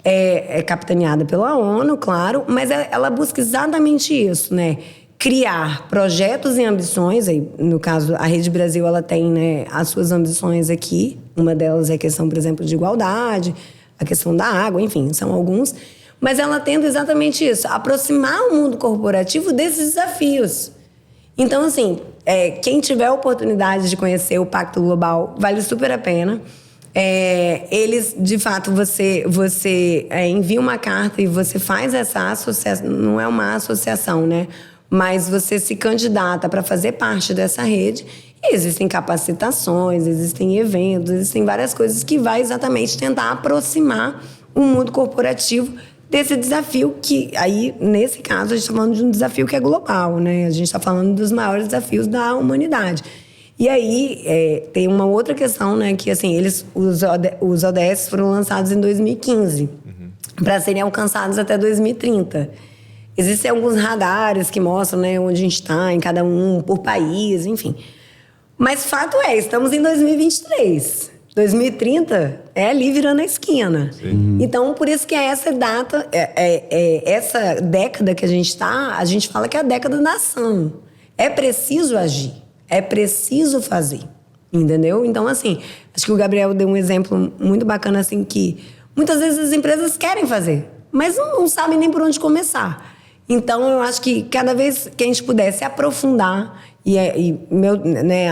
Speaker 1: é capitaneada pela ONU, claro, mas ela busca exatamente isso, né? Criar projetos e ambições. Aí, no caso, a Rede Brasil ela tem, né, as suas ambições aqui. Uma delas é a questão, por exemplo, de igualdade, a questão da água, enfim, são alguns. Mas ela tenta exatamente isso, aproximar o mundo corporativo desses desafios. Então, assim, quem tiver a oportunidade de conhecer o Pacto Global, vale super a pena. Eles, de fato, você envia uma carta e você faz essa associação, não é uma associação, né? Mas você se candidata para fazer parte dessa rede. E existem capacitações, existem eventos, existem várias coisas que vai exatamente tentar aproximar o mundo corporativo desse desafio que, aí, nesse caso, a gente está falando de um desafio que é global, né? A gente está falando dos maiores desafios da humanidade. E aí, tem uma outra questão, né? Que, assim, os ODS foram lançados em 2015, para serem alcançados até 2030. Existem alguns radares que mostram, né, onde a gente está, em cada um, por país, enfim. Mas fato é, estamos em 2023. 2030 é ali virando a esquina. Então, por isso que essa data, essa década que a gente está, a gente fala que é a década da ação. É preciso agir, é preciso fazer, entendeu? Então, assim, acho que o Gabriel deu um exemplo muito bacana, assim, que muitas vezes as empresas querem fazer, mas não sabem nem por onde começar. Então, eu acho que cada vez que a gente puder se aprofundar,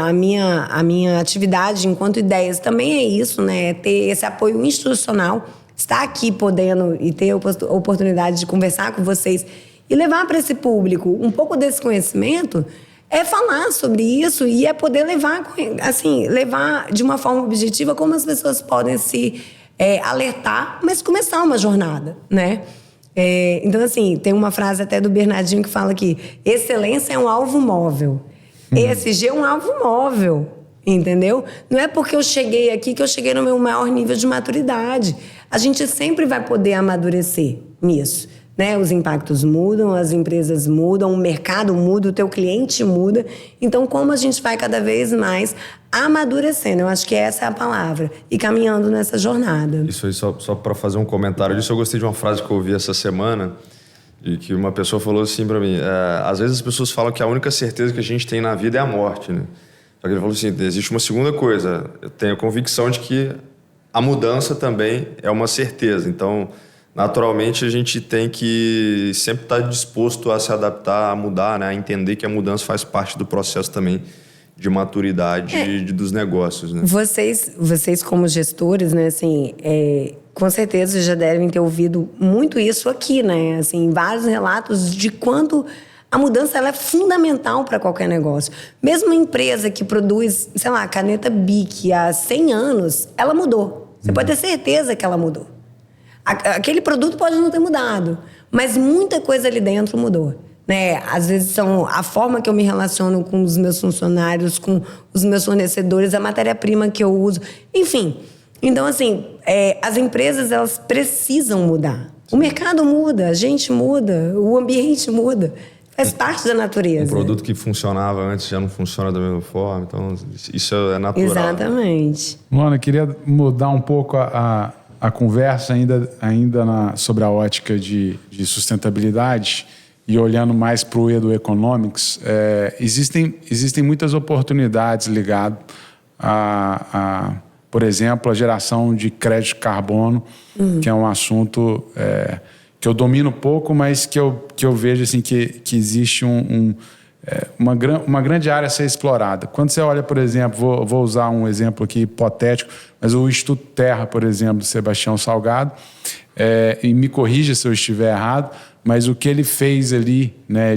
Speaker 1: a minha atividade enquanto ideias também é isso, né? Ter esse apoio institucional, estar aqui podendo e ter a oportunidade de conversar com vocês e levar para esse público um pouco desse conhecimento, é falar sobre isso e é poder levar de uma forma objetiva como as pessoas podem se alertar, mas começar uma jornada, né? Então, assim, tem uma frase até do Bernardinho que fala que excelência é um alvo móvel. ESG é um alvo móvel, entendeu? Não é porque eu cheguei aqui que eu cheguei no meu maior nível de maturidade. A gente sempre vai poder amadurecer nisso, né? Os impactos mudam, as empresas mudam, o mercado muda, o teu cliente muda. Então, como a gente vai cada vez mais amadurecendo, eu acho que essa é a palavra, e caminhando nessa jornada.
Speaker 2: Isso aí, só para fazer um comentário disso, eu gostei de uma frase que eu ouvi essa semana, e que uma pessoa falou assim para mim, às vezes as pessoas falam que a única certeza que a gente tem na vida é a morte, né? Só que ele falou assim, existe uma segunda coisa, eu tenho a convicção de que a mudança também é uma certeza, então, naturalmente, a gente tem que sempre estar disposto a se adaptar, a mudar, né? A entender que a mudança faz parte do processo também de maturidade dos negócios, né? Vocês como gestores, né, assim,
Speaker 1: com certeza já devem ter ouvido muito isso aqui, né? Assim, vários relatos de quanto a mudança ela é fundamental para qualquer negócio. Mesmo uma empresa que produz, sei lá, caneta Bic há 100 anos, ela mudou. Você pode ter certeza que ela mudou. Aquele produto pode não ter mudado, mas muita coisa ali dentro mudou. Né? Às vezes são a forma que eu me relaciono com os meus funcionários, com os meus fornecedores, a matéria-prima que eu uso, enfim. Então, assim, as empresas elas precisam mudar. O mercado muda, a gente muda, o ambiente muda. Faz parte da natureza.
Speaker 2: Um produto que funcionava antes já não funciona da mesma forma, então isso é natural.
Speaker 1: Exatamente.
Speaker 3: Luana, eu queria mudar um pouco a conversa ainda sobre a ótica de sustentabilidade. E olhando mais para o Edu Economics, existem muitas oportunidades ligadas por exemplo, a geração de crédito de carbono, que é um assunto que eu domino pouco, mas que eu vejo assim, que existe uma grande área a ser explorada. Quando você olha, por exemplo, vou usar um exemplo aqui hipotético, mas o Instituto Terra, por exemplo, do Sebastião Salgado, e me corrija se eu estiver errado, mas o que ele fez ali, né,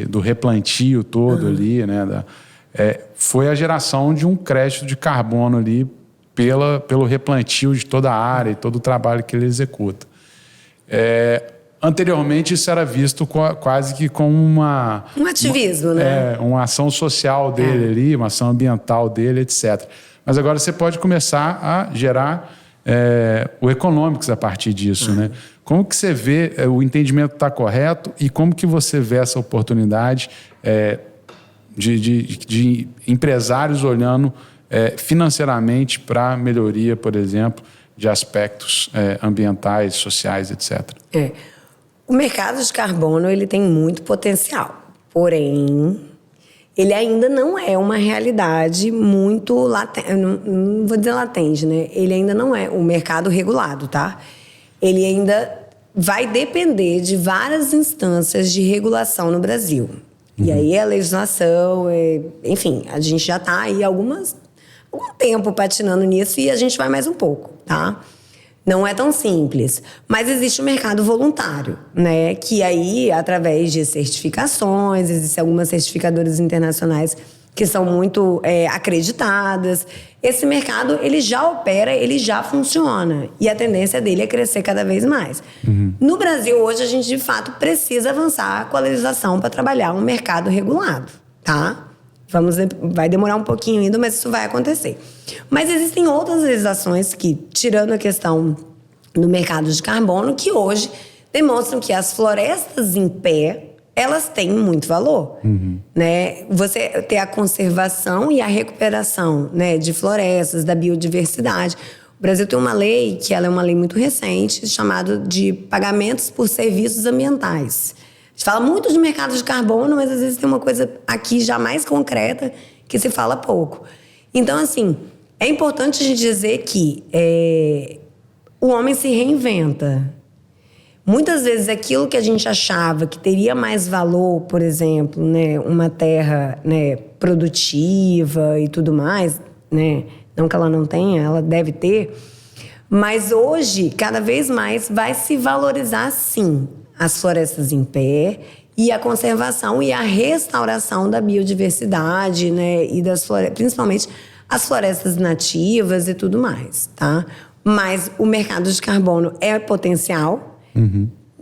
Speaker 3: do replantio todo ali, né, foi a geração de um crédito de carbono ali pelo replantio de toda a área e todo o trabalho que ele executa. Anteriormente, isso era visto quase que como um
Speaker 1: ativismo, né?
Speaker 3: Uma ação social dele ali, uma ação ambiental dele, etc. Mas agora você pode começar a gerar o econômicos a partir disso, né? Como que você vê, o entendimento está correto e como que você vê essa oportunidade de empresários olhando financeiramente para a melhoria, por exemplo, de aspectos ambientais, sociais, etc.
Speaker 1: O mercado de carbono ele tem muito potencial, porém, ele ainda não é uma realidade muito latente, não vou dizer latente, né? Ele ainda não é um mercado regulado, tá? Ele ainda vai depender de várias instâncias de regulação no Brasil. E aí a legislação, enfim, a gente já está aí algum tempo patinando nisso e a gente vai mais um pouco, tá? Não é tão simples, mas existe o mercado voluntário, né? Que aí, através de certificações, existem algumas certificadoras internacionais que são muito acreditadas. Esse mercado, ele já opera, ele já funciona. E a tendência dele é crescer cada vez mais. No Brasil, hoje, a gente, de fato, precisa avançar com a legislação para trabalhar um mercado regulado, tá? Vai demorar um pouquinho ainda, mas isso vai acontecer. Mas existem outras legislações que, tirando a questão do mercado de carbono, que hoje demonstram que as florestas em pé, elas têm muito valor. Né? Você ter a conservação e a recuperação, né, de florestas, da biodiversidade. O Brasil tem uma lei, que ela é uma lei muito recente, chamada de pagamentos por serviços ambientais. A gente fala muito de mercado de carbono, mas às vezes tem uma coisa aqui já mais concreta que se fala pouco. Então, assim, é importante a gente dizer que o homem se reinventa. Muitas vezes aquilo que a gente achava que teria mais valor, por exemplo, né, uma terra, né, produtiva e tudo mais, né, não que ela não tenha, ela deve ter, mas hoje, cada vez mais, vai se valorizar, sim, as florestas em pé e a conservação e a restauração da biodiversidade, né, e das florestas, principalmente as florestas nativas e tudo mais, tá? Mas o mercado de carbono é potencial.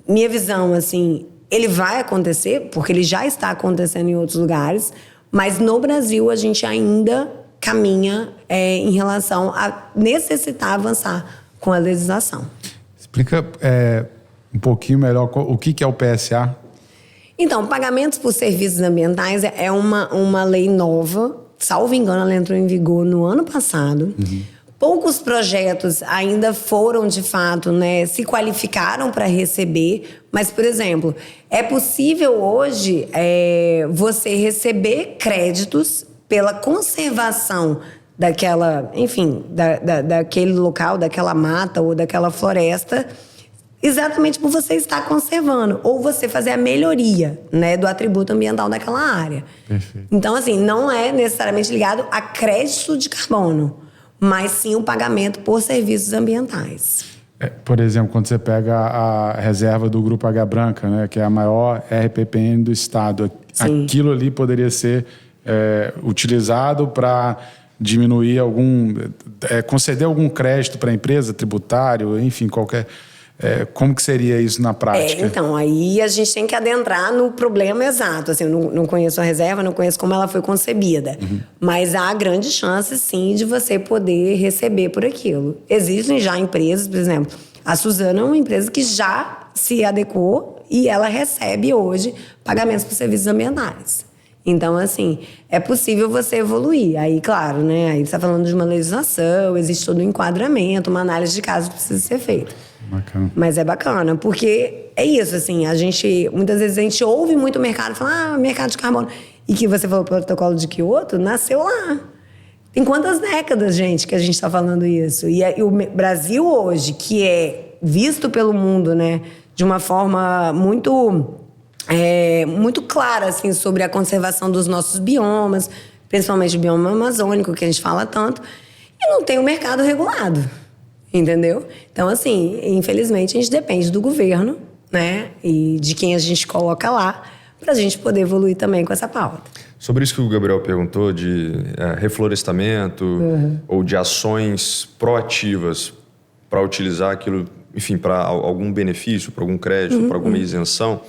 Speaker 1: Minha visão, assim, ele vai acontecer, porque ele já está acontecendo em outros lugares, mas no Brasil a gente ainda caminha em relação a necessitar avançar com a legislação.
Speaker 3: Explica um pouquinho melhor o que é o PSA.
Speaker 1: Então, pagamentos por serviços ambientais é uma lei nova, salvo engano, ela entrou em vigor no ano passado. Poucos projetos ainda foram, de fato, né, se qualificaram para receber. Mas, por exemplo, é possível hoje você receber créditos pela conservação daquela, enfim, daquele local, daquela mata ou daquela floresta, exatamente por você estar conservando ou você fazer a melhoria, né, do atributo ambiental daquela área.
Speaker 3: Perfeito.
Speaker 1: Então, assim, não é necessariamente ligado a crédito de carbono, mas sim o pagamento por serviços ambientais.
Speaker 3: Por exemplo, quando você pega a reserva do Grupo Águia Branca, né, que é a maior RPPN do estado, sim, aquilo ali poderia ser utilizado para diminuir conceder algum crédito para a empresa, tributário, enfim, qualquer... como que seria isso na prática?
Speaker 1: Então, aí a gente tem que adentrar no problema exato. Assim, eu não conheço a reserva, não conheço como ela foi concebida. Mas há grande chance, sim, de você poder receber por aquilo. Existem já empresas, por exemplo, a Suzano é uma empresa que já se adequou e ela recebe hoje pagamentos por serviços ambientais. Então, assim, é possível você evoluir. Aí, claro, né? Aí você está falando de uma legislação, existe todo um enquadramento, uma análise de caso que precisa ser feita.
Speaker 3: Bacana.
Speaker 1: Mas é bacana, porque é isso, assim, muitas vezes a gente ouve muito o mercado, fala, mercado de carbono. E que você falou, o protocolo de Kyoto nasceu lá. Tem quantas décadas, gente, que a gente está falando isso? E o Brasil hoje, que é visto pelo mundo, né, de uma forma muito muito clara assim, sobre a conservação dos nossos biomas, principalmente o bioma amazônico, que a gente fala tanto, e não tem um mercado regulado, entendeu? Então, assim, infelizmente, a gente depende do governo, né, e de quem a gente coloca lá, para a gente poder evoluir também com essa pauta.
Speaker 2: Sobre isso que o Gabriel perguntou, de reflorestamento ou de ações proativas para utilizar aquilo, enfim, para algum benefício, para algum crédito, para alguma isenção,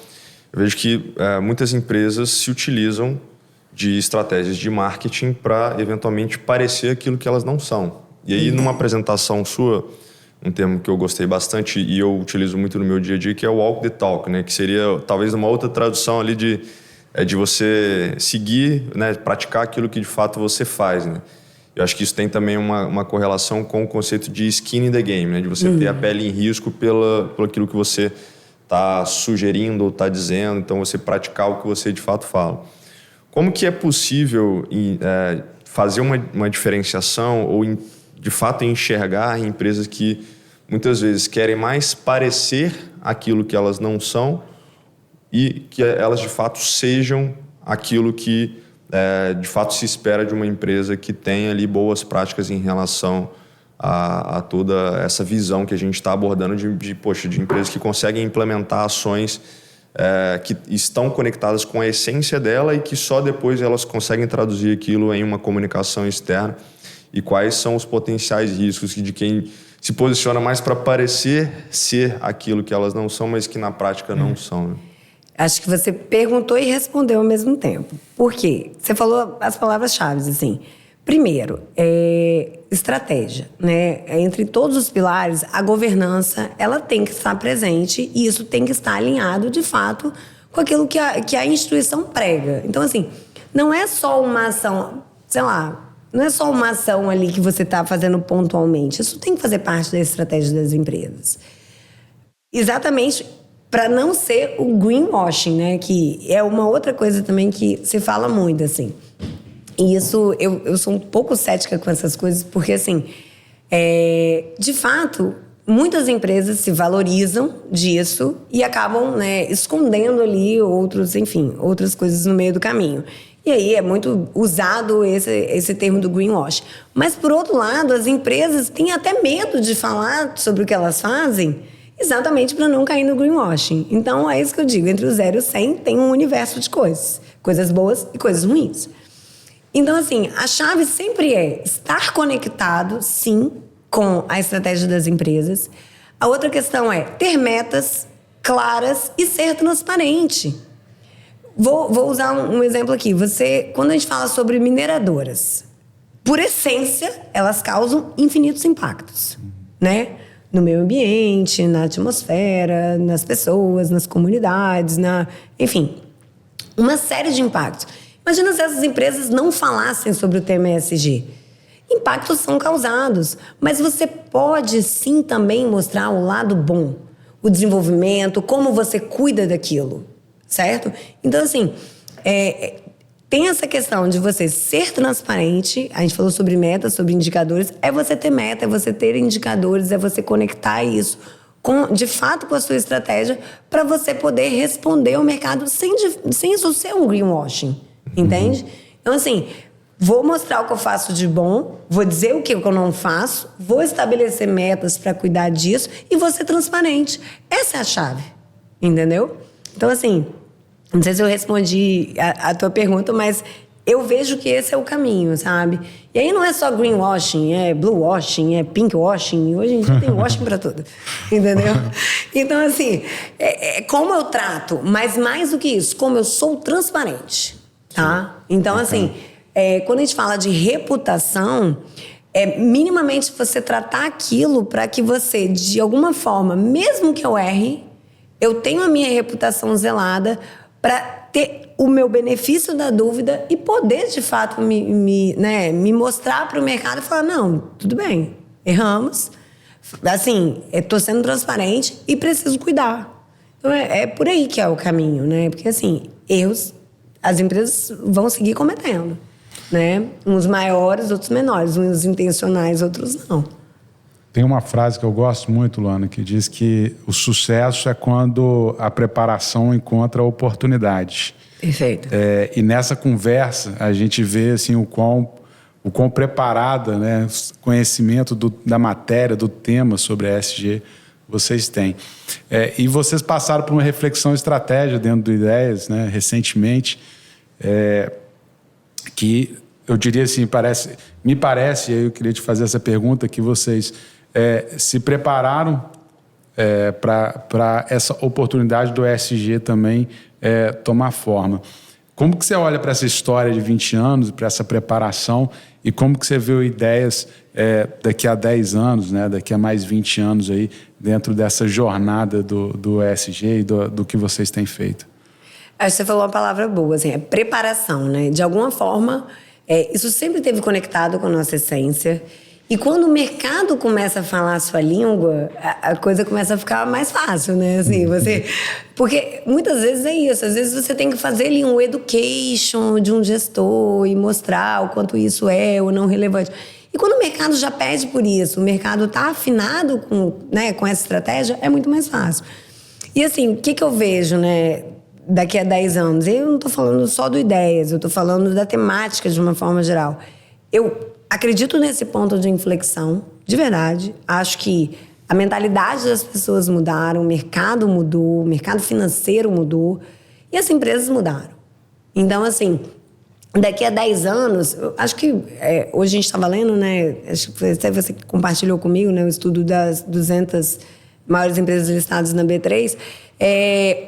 Speaker 2: eu vejo que muitas empresas se utilizam de estratégias de marketing para, eventualmente, parecer aquilo que elas não são. E aí, numa apresentação sua, um termo que eu gostei bastante e eu utilizo muito no meu dia a dia, que é o walk the talk, né? Que seria, talvez, uma outra tradução ali de você seguir, né? Praticar aquilo que, de fato, você faz, né? Eu acho que isso tem também uma correlação com o conceito de skin in the game, né? De você ter a pele em risco pelo aquilo que você está sugerindo ou está dizendo, então você praticar o que você de fato fala. Como que é possível fazer uma diferenciação ou, de fato, enxergar empresas que muitas vezes querem mais parecer aquilo que elas não são e que elas, de fato, sejam aquilo que, de fato, se espera de uma empresa que tem ali boas práticas em relação a toda essa visão que a gente está abordando de empresas que conseguem implementar ações que estão conectadas com a essência dela e que só depois elas conseguem traduzir aquilo em uma comunicação externa, e quais são os potenciais riscos de quem se posiciona mais para parecer ser aquilo que elas não são, mas que na prática não são, né?
Speaker 1: Acho que você perguntou e respondeu ao mesmo tempo. Por quê? Você falou as palavras-chave, assim. Primeiro, estratégia, né? Entre todos os pilares, a governança, ela tem que estar presente e isso tem que estar alinhado, de fato, com aquilo que a instituição prega. Então, assim, não é só uma ação, sei lá, não é só uma ação ali que você está fazendo pontualmente. Isso tem que fazer parte da estratégia das empresas. Exatamente para não ser o greenwashing, né? Que é uma outra coisa também que se fala muito, assim. E isso, eu sou um pouco cética com essas coisas, porque, assim, de fato, muitas empresas se valorizam disso e acabam, né, escondendo ali outras coisas no meio do caminho. E aí é muito usado esse termo do greenwash. Mas, por outro lado, as empresas têm até medo de falar sobre o que elas fazem, exatamente para não cair no greenwashing. Então, é isso que eu digo. Entre o 0 e o 100 tem um universo de coisas. Coisas boas e coisas ruins. Então, assim, a chave sempre é estar conectado, sim, com a estratégia das empresas. A outra questão é ter metas claras e ser transparente. Vou usar um exemplo aqui. Quando a gente fala sobre mineradoras, por essência, elas causam infinitos impactos, né? No meio ambiente, na atmosfera, nas pessoas, nas comunidades, enfim, uma série de impactos. Imagina se essas empresas não falassem sobre o tema ESG. Impactos são causados, mas você pode sim também mostrar o lado bom, o desenvolvimento, como você cuida daquilo, certo? Então, assim, tem essa questão de você ser transparente. A gente falou sobre metas, sobre indicadores. É você ter meta, é você ter indicadores, é você conectar isso de fato com a sua estratégia para você poder responder ao mercado sem isso ser um greenwashing. Entende? Então, assim, vou mostrar o que eu faço de bom, vou dizer o que eu não faço, vou estabelecer metas para cuidar disso e vou ser transparente. Essa é a chave, entendeu? Então, assim, não sei se eu respondi a tua pergunta, mas eu vejo que esse é o caminho, sabe? E aí não é só greenwashing, é bluewashing, é pinkwashing. Hoje a gente tem washing para tudo, entendeu? Então, assim, como eu trato, mas mais do que isso, como eu sou transparente. Tá? Então, assim, quando a gente fala de reputação, minimamente você tratar aquilo para que você, de alguma forma, mesmo que eu erre, eu tenho a minha reputação zelada para ter o meu benefício da dúvida e poder, de fato, me mostrar para o mercado e falar, não, tudo bem, erramos, assim, estou sendo transparente e preciso cuidar. Então, é por aí que é o caminho, né? Porque, assim, erros as empresas vão seguir cometendo, né? Uns maiores, outros menores. Uns intencionais, outros não.
Speaker 3: Tem uma frase que eu gosto muito, Luana, que diz que o sucesso é quando a preparação encontra oportunidades.
Speaker 1: Perfeito.
Speaker 3: E nessa conversa a gente vê assim, o quão preparada, né, conhecimento da matéria, do tema sobre a ESG vocês têm. E vocês passaram por uma reflexão estratégica dentro do Ideias, né, recentemente, que eu diria assim, me parece, e aí eu queria te fazer essa pergunta, que vocês se prepararam para essa oportunidade do ESG também tomar forma. Como que você olha para essa história de 20 anos, para essa preparação, e como que você vê o Ideias daqui a 10 anos, né, daqui a mais 20 anos aí, dentro dessa jornada do ESG e do que vocês têm feito?
Speaker 1: Acho que você falou uma palavra boa, assim, preparação, né? De alguma forma, isso sempre esteve conectado com a nossa essência. E quando o mercado começa a falar a sua língua, a coisa começa a ficar mais fácil, né? Assim, porque muitas vezes é isso. Às vezes você tem que fazer ali um education de um gestor e mostrar o quanto isso é ou não relevante. E quando o mercado já pede por isso, o mercado está afinado com essa estratégia, é muito mais fácil. E assim, o que eu vejo, né, daqui a 10 anos? Eu não estou falando só do Ideias, eu estou falando da temática de uma forma geral. Eu acredito nesse ponto de inflexão, de verdade. Acho que a mentalidade das pessoas mudaram, o mercado mudou, o mercado financeiro mudou e as empresas mudaram. Então, assim, daqui a 10 anos, eu acho que hoje a gente estava lendo, né? Acho que até você que compartilhou comigo, né? O estudo das 200 maiores empresas listadas na B3.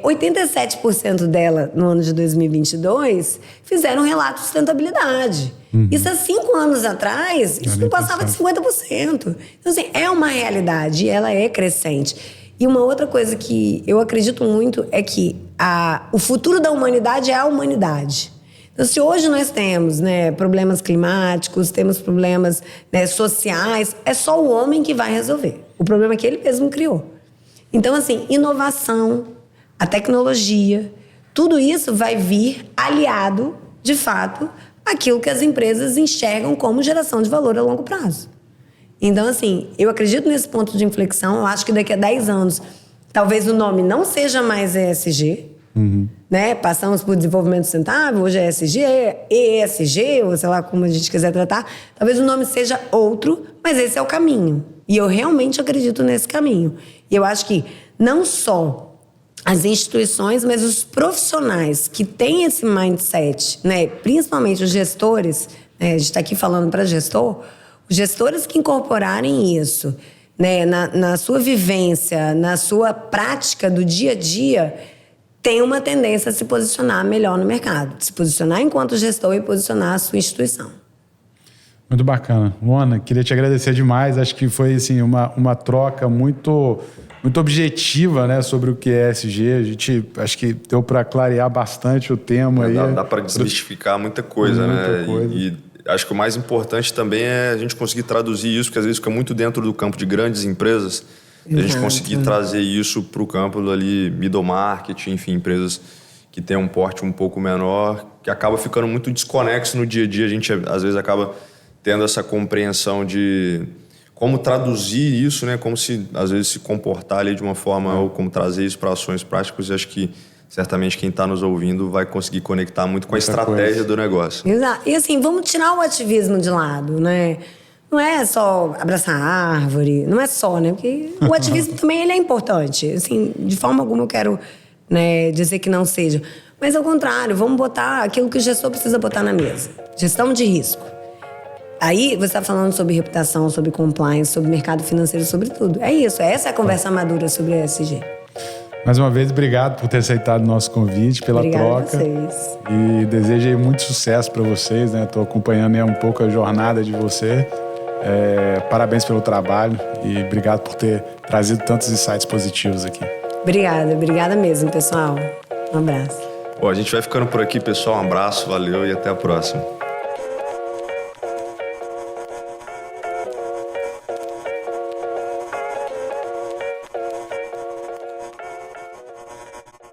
Speaker 1: 87% dela, no ano de 2022, fizeram relato de sustentabilidade. Isso há 5 anos atrás, isso não passava de 50%. Então, assim, é uma realidade e ela é crescente. E uma outra coisa que eu acredito muito é que o futuro da humanidade é a humanidade. Então, se hoje nós temos, né, problemas climáticos, temos problemas, né, sociais, é só o homem que vai resolver. O problema é que ele mesmo criou. Então, assim, inovação, a tecnologia, tudo isso vai vir aliado, de fato, àquilo que as empresas enxergam como geração de valor a longo prazo. Então, assim, eu acredito nesse ponto de inflexão. Eu acho que daqui a 10 anos, talvez o nome não seja mais ESG, né? Passamos por desenvolvimento sustentável, hoje é ESG, ESG, ou sei lá como a gente quiser tratar. Talvez o nome seja outro, mas esse é o caminho. E eu realmente acredito nesse caminho. E eu acho que não só as instituições, mas os profissionais que têm esse mindset, né? Principalmente os gestores, né? A gente está aqui falando para gestor, os gestores que incorporarem isso, né? Na sua vivência, na sua prática do dia a dia, tem uma tendência a se posicionar melhor no mercado, se posicionar enquanto gestor e posicionar a sua instituição.
Speaker 3: Muito bacana. Luana, queria te agradecer demais. Acho que foi assim, uma troca muito objetiva, né, sobre o que é ESG. A gente acho que deu para clarear bastante o tema.
Speaker 2: Dá para desmistificar muita coisa, né? E acho que o mais importante também é a gente conseguir traduzir isso, porque às vezes fica muito dentro do campo de grandes empresas. A gente conseguir trazer isso para o campo ali, middle market, enfim, empresas que têm um porte um pouco menor, que acaba ficando muito desconexo no dia a dia. A gente, às vezes, acaba tendo essa compreensão de como traduzir isso, né? Como se, às vezes, se comportar ali de uma forma ou como trazer isso para ações práticas. E acho que, certamente, quem está nos ouvindo vai conseguir conectar muito com a estratégia do negócio.
Speaker 1: Exato. E, assim, vamos tirar o ativismo de lado, né? Não é só abraçar a árvore, não é só, né? Porque o ativismo também ele é importante. Assim, de forma alguma eu quero, né, dizer que não seja. Mas, ao contrário, vamos botar aquilo que o gestor precisa botar na mesa. Gestão de risco. Aí você está falando sobre reputação, sobre compliance, sobre mercado financeiro, sobre tudo. É isso, essa é a conversa madura sobre a ESG.
Speaker 3: Mais uma vez, obrigado por ter aceitado o nosso convite, pela troca.
Speaker 1: Obrigada a vocês.
Speaker 3: E desejo aí muito sucesso para vocês, né? Estou acompanhando aí um pouco a jornada de você. Parabéns pelo trabalho e obrigado por ter trazido tantos insights positivos aqui.
Speaker 1: Obrigada mesmo, pessoal. Um abraço.
Speaker 2: Bom, a gente vai ficando por aqui, pessoal. Um abraço, valeu e até a próxima.